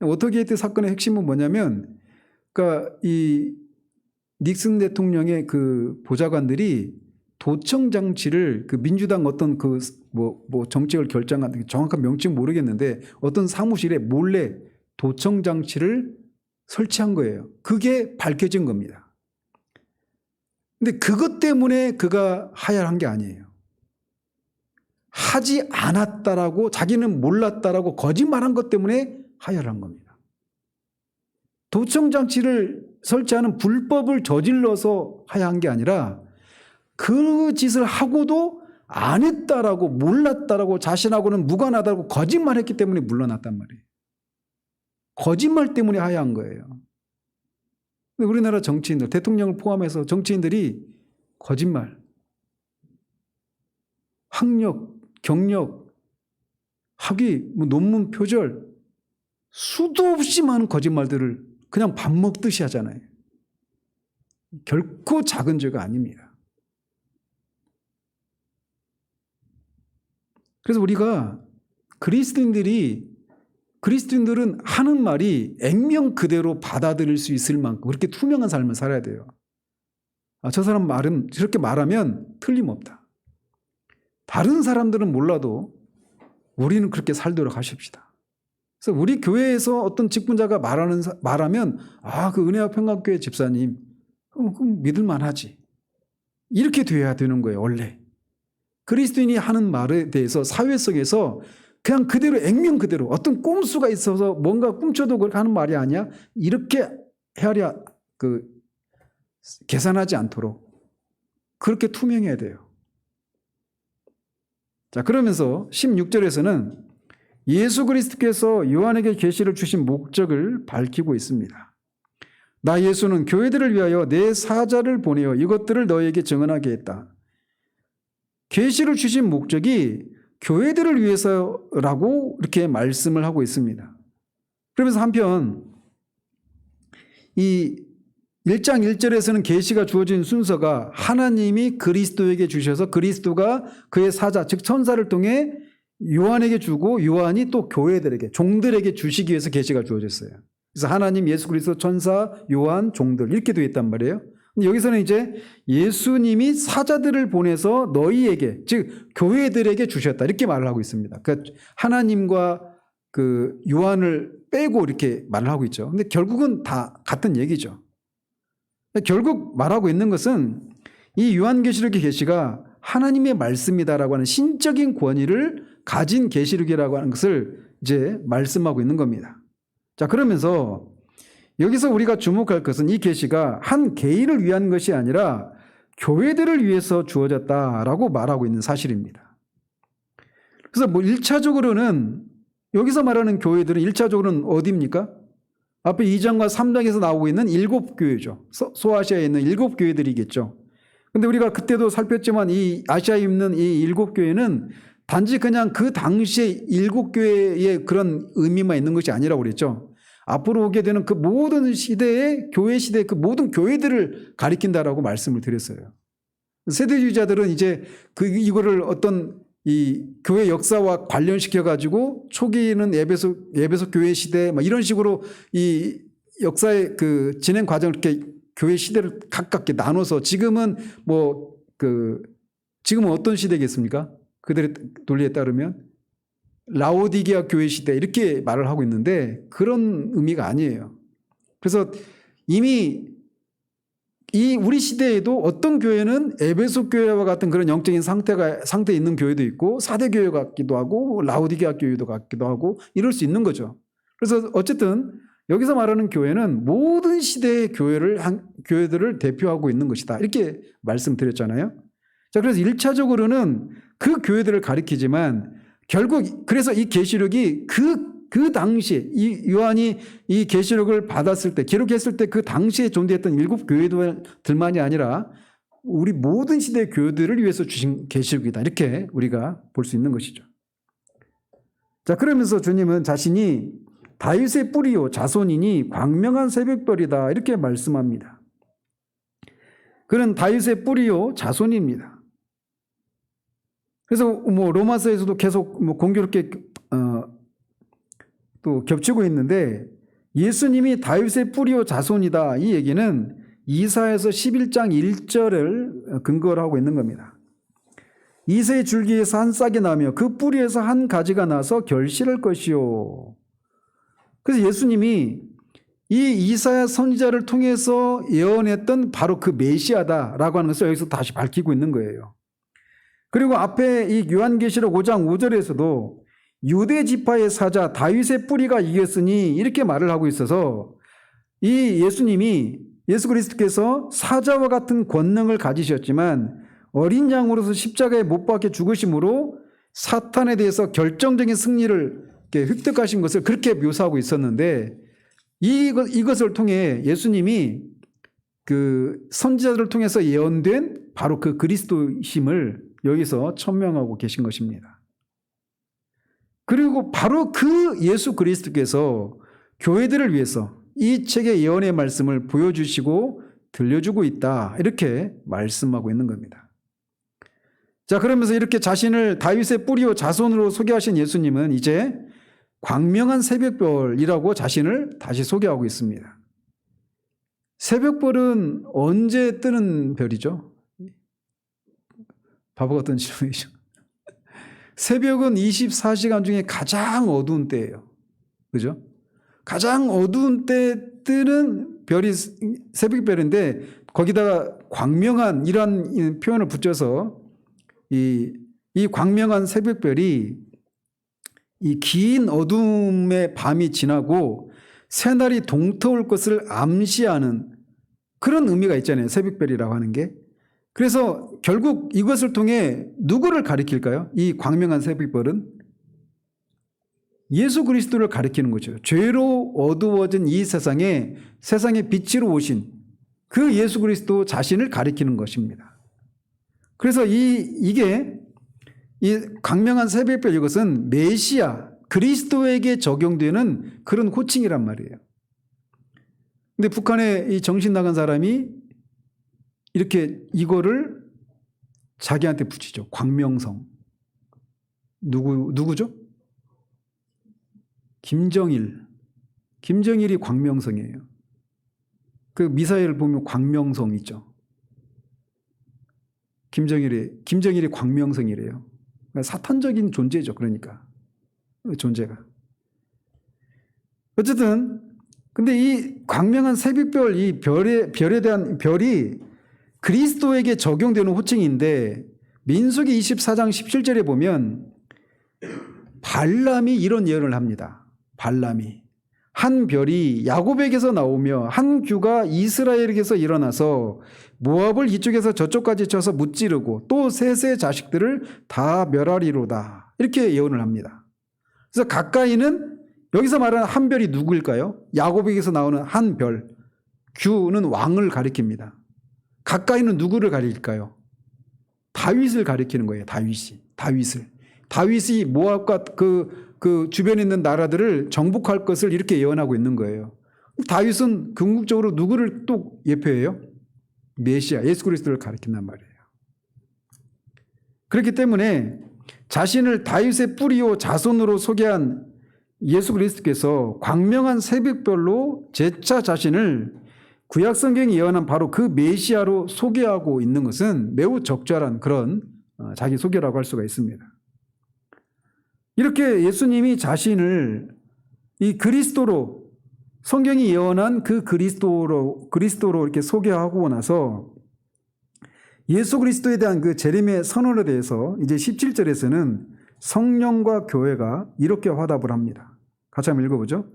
워터게이트 사건의 핵심은 뭐냐면, 그러니까 이 닉슨 대통령의 그 보좌관들이 도청 장치를 그 민주당 어떤 그 뭐 정책을 결정한 정확한 명칭 모르겠는데 어떤 사무실에 몰래 도청 장치를 설치한 거예요. 그게 밝혀진 겁니다. 근데 그것 때문에 그가 하야한 게 아니에요. 하지 않았다라고 자기는 몰랐다라고 거짓말한 것 때문에 하야를 한 겁니다. 도청 장치를 설치하는 불법을 저질러서 하야한 게 아니라 그 짓을 하고도 안 했다라고 몰랐다라고 자신하고는 무관하다고 거짓말했기 때문에 물러났단 말이에요. 거짓말 때문에 하야한 거예요. 우리나라 정치인들, 대통령을 포함해서 정치인들이 거짓말, 학력, 경력, 학위, 논문 표절, 수도 없이 많은 거짓말들을 그냥 밥 먹듯이 하잖아요. 결코 작은 죄가 아닙니다. 그래서 우리가 그리스도인들은 하는 말이 액면 그대로 받아들일 수 있을 만큼 그렇게 투명한 삶을 살아야 돼요. 저 사람 말은 저렇게 말하면 틀림없다. 다른 사람들은 몰라도 우리는 그렇게 살도록 하십시다. 그래서 우리 교회에서 어떤 직분자가 말하면 그 은혜와 평강교회 집사님 그럼 믿을만하지. 이렇게 돼야 되는 거예요. 원래. 그리스도인이 하는 말에 대해서 사회 속에서 그냥 그대로 액면 그대로 어떤 꼼수가 있어서 뭔가 꿈쳐도 그렇게 하는 말이 아니야. 이렇게 헤아려 계산하지 않도록 그렇게 투명해야 돼요. 자, 그러면서 16절에서는 예수 그리스도께서 요한에게 계시를 주신 목적을 밝히고 있습니다. 나 예수는 교회들을 위하여 내 사자를 보내어 이것들을 너희에게 증언하게 했다. 계시를 주신 목적이 교회들을 위해서라고 이렇게 말씀을 하고 있습니다. 그러면서 한편 이 1장 1절에서는 계시가 주어진 순서가 하나님이 그리스도에게 주셔서 그리스도가 그의 사자 즉 천사를 통해 요한에게 주고 요한이 또 교회들에게 종들에게 주시기 위해서 계시가 주어졌어요. 그래서 하나님, 예수 그리스도, 천사, 요한, 종들 이렇게 되어 있단 말이에요. 근데 여기서는 이제 예수님이 사자들을 보내서 너희에게 즉 교회들에게 주셨다 이렇게 말을 하고 있습니다. 그러니까 하나님과 그 요한을 빼고 이렇게 말을 하고 있죠. 근데 결국은 다 같은 얘기죠. 결국 말하고 있는 것은 이 요한계시록의 계시가 하나님의 말씀이다라고 하는 신적인 권위를 가진 계시록이라고 하는 것을 이제 말씀하고 있는 겁니다. 자, 그러면서 여기서 우리가 주목할 것은 이 계시가 한 개인을 위한 것이 아니라 교회들을 위해서 주어졌다라고 말하고 있는 사실입니다. 그래서 뭐 1차적으로는 여기서 말하는 교회들은 1차적으로는 어디입니까? 앞에 2장과 3장에서 나오고 있는 7교회죠. 소아시아에 있는 7교회들이겠죠. 근데 우리가 그때도 살폈지만 이 아시아에 있는 이 7교회는 단지 그냥 그 당시에 7교회의 그런 의미만 있는 것이 아니라고 그랬죠. 앞으로 오게 되는 그 모든 시대의 교회 시대의 그 모든 교회들을 가리킨다라고 말씀을 드렸어요. 세대주의자들은 이제 이거를 어떤 이 교회 역사와 관련시켜 가지고 초기에는 에베소 교회 시대 막 이런 식으로 이 역사의 그 진행 과정을 이렇게 교회 시대를 가깝게 나눠서 지금은 지금은 어떤 시대겠습니까? 그들의 논리에 따르면 라오디게아 교회 시대 이렇게 말을 하고 있는데 그런 의미가 아니에요. 그래서 이미 이 우리 시대에도 어떤 교회는 에베소 교회와 같은 그런 영적인 상태에 있는 교회도 있고 사대 교회 같기도 하고 라오디게아 교회도 같기도 하고 이럴 수 있는 거죠. 그래서 어쨌든 여기서 말하는 교회는 모든 시대의 교회들을 대표하고 있는 것이다. 이렇게 말씀드렸잖아요. 자, 그래서 1차적으로는 그 교회들을 가리키지만 결국 그래서 이 계시록이 그 당시에 이 요한이 이 계시록을 받았을 때 기록했을 때 그 당시에 존재했던 7교회들만이 아니라 우리 모든 시대의 교회들을 위해서 주신 계시록이다. 이렇게 우리가 볼 수 있는 것이죠. 자, 그러면서 주님은 자신이 다윗의 뿌리요 자손이니 광명한 새벽별이다. 이렇게 말씀합니다. 그는 다윗의 뿌리요 자손입니다. 그래서 뭐 로마서에서도 계속 뭐 공교롭게 또 겹치고 있는데 예수님이 다윗의 뿌리요 자손이다. 이 얘기는 이사야서 11장 1절을 근거로 하고 있는 겁니다. 이새의 줄기에서 한 싹이 나며 그 뿌리에서 한 가지가 나서 결실할 것이요. 그래서 예수님이 이 이사야 선지자를 통해서 예언했던 바로 그 메시아다라고 하는 것을 여기서 다시 밝히고 있는 거예요. 그리고 앞에 이 요한계시록 5장 5절에서도 유대 지파의 사자 다윗의 뿌리가 이겼으니 이렇게 말을 하고 있어서 이 예수님이 예수 그리스도께서 사자와 같은 권능을 가지셨지만 어린 양으로서 십자가에 못 박혀 죽으심으로 사탄에 대해서 결정적인 승리를 획득하신 것을 그렇게 묘사하고 있었는데 이것을 통해 예수님이 그 선지자들을 통해서 예언된 바로 그 그리스도심을 여기서 천명하고 계신 것입니다. 그리고 바로 그 예수 그리스도께서 교회들을 위해서 이 책의 예언의 말씀을 보여주시고 들려주고 있다. 이렇게 말씀하고 있는 겁니다. 자, 그러면서 이렇게 자신을 다윗의 뿌리요 자손으로 소개하신 예수님은 이제 광명한 새벽별이라고 자신을 다시 소개하고 있습니다. 새벽별은 언제 뜨는 별이죠? 바보 같은 질문이죠. 새벽은 24시간 중에 가장 어두운 때예요. 그죠? 가장 어두운 때 뜨는 별이 새벽별인데 거기다가 광명한 이런 표현을 붙여서 이 광명한 새벽별이 이 긴 어둠의 밤이 지나고 새날이 동터올 것을 암시하는 그런 의미가 있잖아요. 새벽별이라고 하는 게. 그래서 결국 이것을 통해 누구를 가리킬까요? 이 광명한 새벽별은 예수 그리스도를 가리키는 거죠. 죄로 어두워진 이 세상에 세상의 빛으로 오신 그 예수 그리스도 자신을 가리키는 것입니다. 그래서 이게 이 광명한 새벽별 이것은 메시아 그리스도에게 적용되는 그런 호칭이란 말이에요. 근데 북한에 이 정신 나간 사람이 이렇게 이거를 자기한테 붙이죠. 광명성. 누구죠? 김정일. 김정일이 광명성이에요. 그 미사일을 보면 광명성 있죠. 김정일이 광명성이래요. 그러니까 사탄적인 존재죠. 그러니까 존재가. 어쨌든 근데 이 광명한 새벽별 이 별에 대한 별이 그리스도에게 적용되는 호칭인데 민수기 24장 17절에 보면 발람이 이런 예언을 합니다. 발람이 한 별이 야곱에게서 나오며 한 규가 이스라엘에게서 일어나서 모압을 이쪽에서 저쪽까지 쳐서 무찌르고 또 셋의 자식들을 다 멸하리로다. 이렇게 예언을 합니다. 그래서 가까이는 여기서 말하는 한 별이 누구일까요? 야곱에게서 나오는 한 별. 규는 왕을 가리킵니다. 가까이는 누구를 가릴까요? 다윗을 가리키는 거예요. 다윗이 모압과 그 주변에 있는 나라들을 정복할 것을 이렇게 예언하고 있는 거예요. 다윗은 궁극적으로 누구를 또 예표해요? 메시아, 예수 그리스도를 가리킨단 말이에요. 그렇기 때문에 자신을 다윗의 뿌리요 자손으로 소개한 예수 그리스도께서 광명한 새벽별로 재차 자신을 구약 성경이 예언한 바로 그 메시아로 소개하고 있는 것은 매우 적절한 그런 자기 소개라고 할 수가 있습니다. 이렇게 예수님이 자신을 이 그리스도로 성경이 예언한 그 그리스도로 이렇게 소개하고 나서 예수 그리스도에 대한 그 재림의 선언에 대해서 이제 17절에서는 성령과 교회가 이렇게 화답을 합니다. 같이 한번 읽어보죠.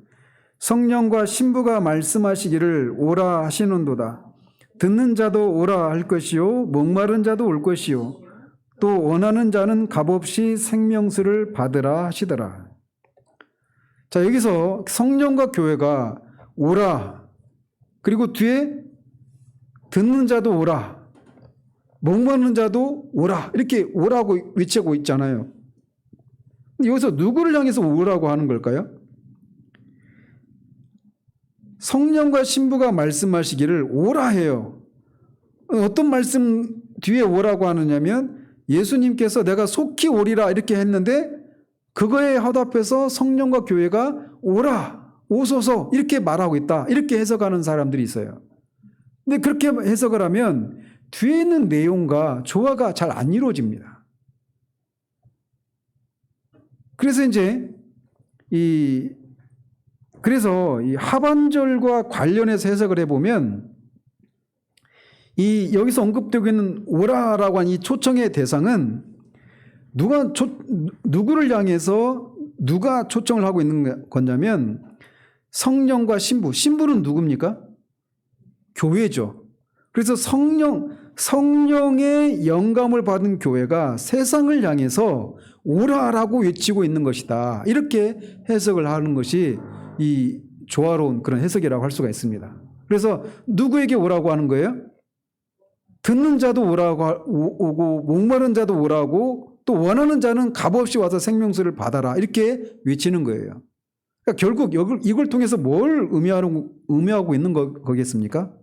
성령과 신부가 말씀하시기를 오라 하시는도다. 듣는 자도 오라 할 것이요 목마른 자도 올 것이요 또 원하는 자는 값없이 생명수를 받으라 하시더라. 자, 여기서 성령과 교회가 오라, 그리고 뒤에 듣는 자도 오라, 목마른 자도 오라, 이렇게 오라고 외치고 있잖아요. 여기서 누구를 향해서 오라고 하는 걸까요? 성령과 신부가 말씀하시기를 오라 해요. 어떤 말씀 뒤에 오라고 하느냐면 예수님께서 내가 속히 오리라 이렇게 했는데 그거에 화답해서 성령과 교회가 오라, 오소서 이렇게 말하고 있다. 이렇게 해석하는 사람들이 있어요. 근데 그렇게 해석을 하면 뒤에 있는 내용과 조화가 잘 안 이루어집니다. 그래서 이제 그래서 이 하반절과 관련해서 해석을 해보면 여기서 언급되고 있는 오라라고 한 이 초청의 대상은 누구를 향해서 누가 초청을 하고 있는 거냐면 성령과 신부는 누굽니까? 교회죠. 그래서 성령의 영감을 받은 교회가 세상을 향해서 오라라고 외치고 있는 것이다. 이렇게 해석을 하는 것이 이 조화로운 그런 해석이라고 할 수가 있습니다. 그래서 누구에게 오라고 하는 거예요? 듣는 자도 오고 목마른 자도 오라고 또 원하는 자는 값없이 와서 생명수를 받아라 이렇게 외치는 거예요. 그러니까 결국 이걸 통해서 뭘 의미하고 있는 거겠습니까?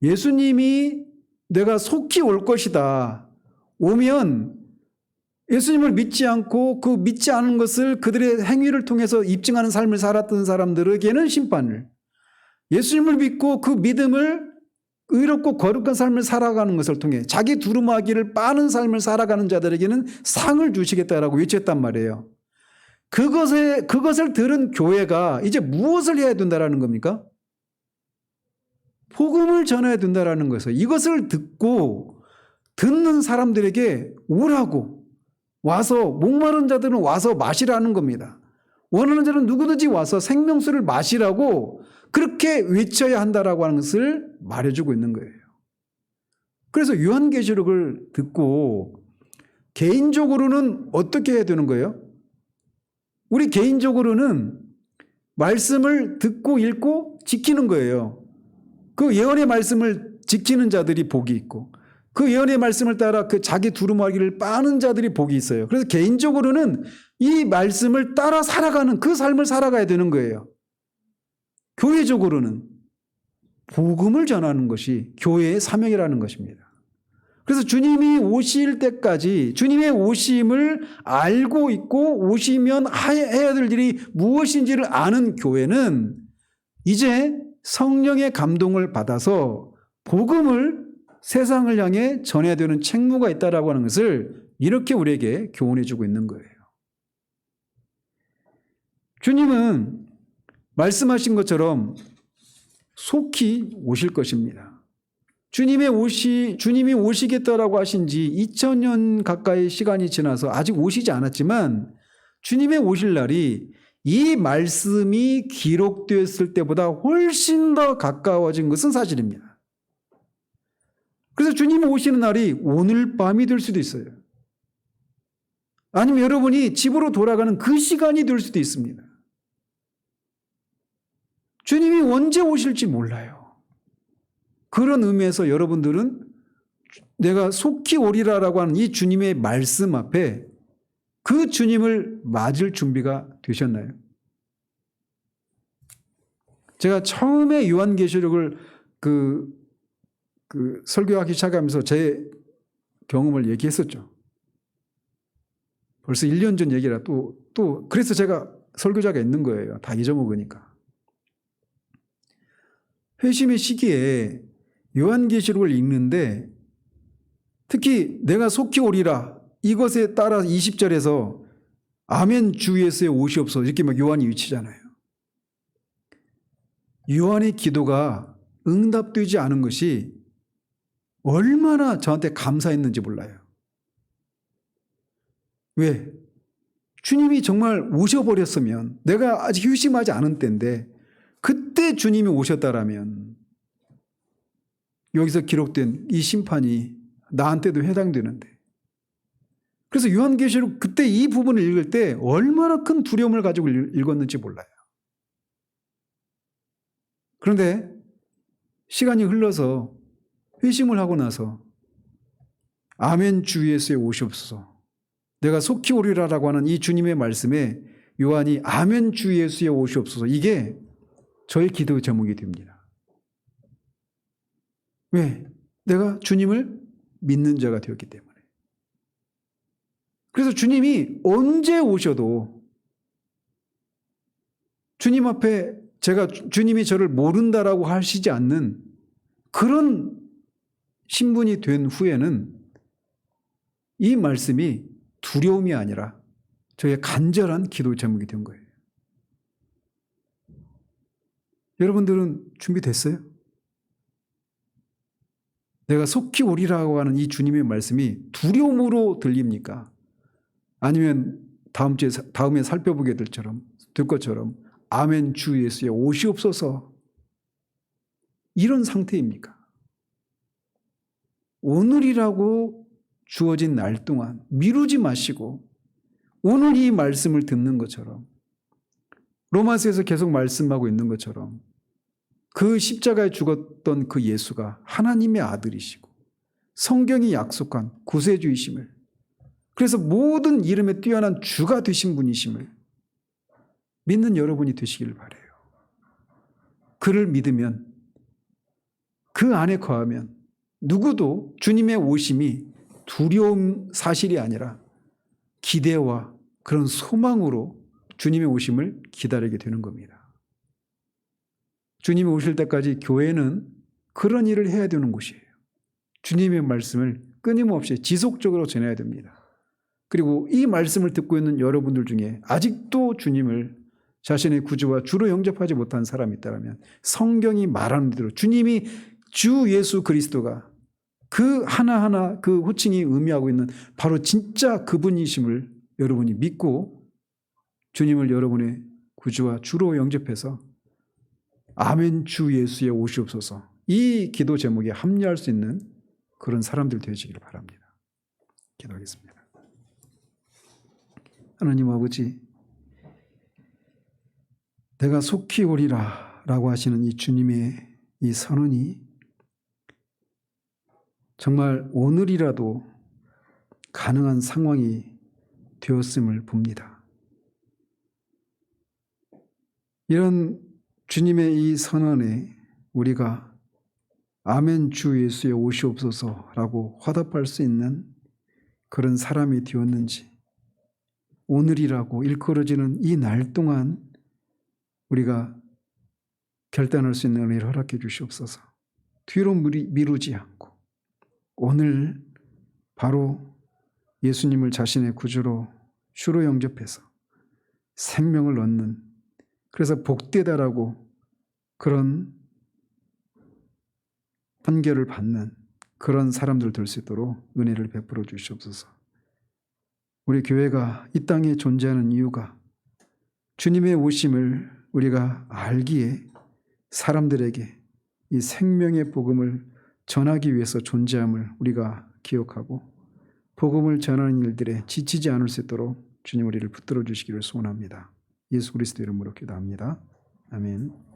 예수님이 내가 속히 올 것이다. 오면 예수님을 믿지 않고 그 믿지 않은 것을 그들의 행위를 통해서 입증하는 삶을 살았던 사람들에게는 심판을, 예수님을 믿고 그 믿음을 의롭고 거룩한 삶을 살아가는 것을 통해 자기 두루마기를 빠는 삶을 살아가는 자들에게는 상을 주시겠다라고 외쳤단 말이에요. 그것을 들은 교회가 이제 무엇을 해야 된다라는 겁니까? 복음을 전해야 된다라는 것이에요. 이것을 듣는 사람들에게 오라고 와서 목마른 자들은 와서 마시라는 겁니다. 원하는 자는 누구든지 와서 생명수를 마시라고 그렇게 외쳐야 한다라고 하는 것을 말해주고 있는 거예요. 그래서 요한계시록을 듣고 개인적으로는 어떻게 해야 되는 거예요? 우리 개인적으로는 말씀을 듣고 읽고 지키는 거예요. 그 예언의 말씀을 지키는 자들이 복이 있고 그 예언의 말씀을 따라 그 자기 두루마기를 빠는 자들이 복이 있어요. 그래서 개인적으로는 이 말씀을 따라 살아가는 그 삶을 살아가야 되는 거예요. 교회적으로는 복음을 전하는 것이 교회의 사명이라는 것입니다. 그래서 주님이 오실 때까지 주님의 오심을 알고 있고 오시면 해야 될 일이 무엇인지를 아는 교회는 이제 성령의 감동을 받아서 복음을 세상을 향해 전해야 되는 책무가 있다라고 하는 것을 이렇게 우리에게 교훈해 주고 있는 거예요. 주님은 말씀하신 것처럼 속히 오실 것입니다. 주님이 오시겠다라고 하신 지 2000년 가까이 시간이 지나서 아직 오시지 않았지만 주님의 오실 날이 이 말씀이 기록되었을 때보다 훨씬 더 가까워진 것은 사실입니다. 그래서 주님이 오시는 날이 오늘 밤이 될 수도 있어요. 아니면 여러분이 집으로 돌아가는 그 시간이 될 수도 있습니다. 주님이 언제 오실지 몰라요. 그런 의미에서 여러분들은 내가 속히 오리라라고 하는 이 주님의 말씀 앞에 그 주님을 맞을 준비가 되셨나요? 제가 처음에 요한계시록을 설교하기 시작하면서 제 경험을 얘기했었죠. 벌써 1년 전 얘기라 또 그래서 제가 설교자가 있는 거예요. 다 잊어먹으니까. 회심의 시기에 요한계시록을 읽는데 특히 내가 속히 오리라 이것에 따라 20절에서 아멘 주 예수의 오시옵소서 이렇게 막 요한이 외치잖아요. 요한의 기도가 응답되지 않은 것이 얼마나 저한테 감사했는지 몰라요. 왜? 주님이 정말 오셔버렸으면 내가 아직 휴심하지 않은 때인데 그때 주님이 오셨다라면 여기서 기록된 이 심판이 나한테도 해당되는데 그래서 요한계시록 그때 이 부분을 읽을 때 얼마나 큰 두려움을 가지고 읽었는지 몰라요. 그런데 시간이 흘러서 회심을 하고 나서 아멘 주 예수에 오시옵소서 내가 속히 오리라라고 하는 이 주님의 말씀에 요한이 아멘 주 예수에 오시옵소서 이게 저의 기도 제목이 됩니다. 왜? 내가 주님을 믿는 자가 되었기 때문에. 그래서 주님이 언제 오셔도 주님 앞에 제가 주님이 저를 모른다라고 하시지 않는 그런 신분이 된 후에는 이 말씀이 두려움이 아니라 저의 간절한 기도 제목이 된 거예요. 여러분들은 준비됐어요? 내가 속히 오리라고 하는 이 주님의 말씀이 두려움으로 들립니까? 아니면 다음에 살펴보게 될 것처럼 아멘 주 예수에 오시옵소서 이런 상태입니까? 오늘이라고 주어진 날 동안 미루지 마시고 오늘 이 말씀을 듣는 것처럼 로마서에서 계속 말씀하고 있는 것처럼 그 십자가에 죽었던 그 예수가 하나님의 아들이시고 성경이 약속한 구세주이심을 그래서 모든 이름에 뛰어난 주가 되신 분이심을 믿는 여러분이 되시길 바라요. 그를 믿으면 그 안에 거하면 누구도 주님의 오심이 두려움 사실이 아니라 기대와 그런 소망으로 주님의 오심을 기다리게 되는 겁니다. 주님이 오실 때까지 교회는 그런 일을 해야 되는 곳이에요. 주님의 말씀을 끊임없이 지속적으로 전해야 됩니다. 그리고 이 말씀을 듣고 있는 여러분들 중에 아직도 주님을 자신의 구주와 주로 영접하지 못한 사람이 있다면 성경이 말하는 대로 주님이 주 예수 그리스도가 그 하나하나 그 호칭이 의미하고 있는 바로 진짜 그분이심을 여러분이 믿고 주님을 여러분의 구주와 주로 영접해서 아멘 주 예수에 오시옵소서 이 기도 제목에 합류할 수 있는 그런 사람들 되시기를 바랍니다. 기도하겠습니다. 하나님 아버지, 내가 속히 오리라 라고 하시는 이 주님의 이 선언이 정말 오늘이라도 가능한 상황이 되었음을 봅니다. 이런 주님의 이 선언에 우리가 아멘 주 예수에 오시옵소서라고 화답할 수 있는 그런 사람이 되었는지 오늘이라고 일컬어지는 이 날 동안 우리가 결단할 수 있는 은혜를 허락해 주시옵소서. 뒤로 미루지 않고 오늘 바로 예수님을 자신의 구주로 주로 영접해서 생명을 얻는 그래서 복되다라고 그런 판결을 받는 그런 사람들 될 수 있도록 은혜를 베풀어 주시옵소서. 우리 교회가 이 땅에 존재하는 이유가 주님의 오심을 우리가 알기에 사람들에게 이 생명의 복음을 전하기 위해서 존재함을 우리가 기억하고 복음을 전하는 일들에 지치지 않을 수 있도록 주님 우리를 붙들어 주시기를 소원합니다. 예수 그리스도 이름으로 기도합니다. 아멘.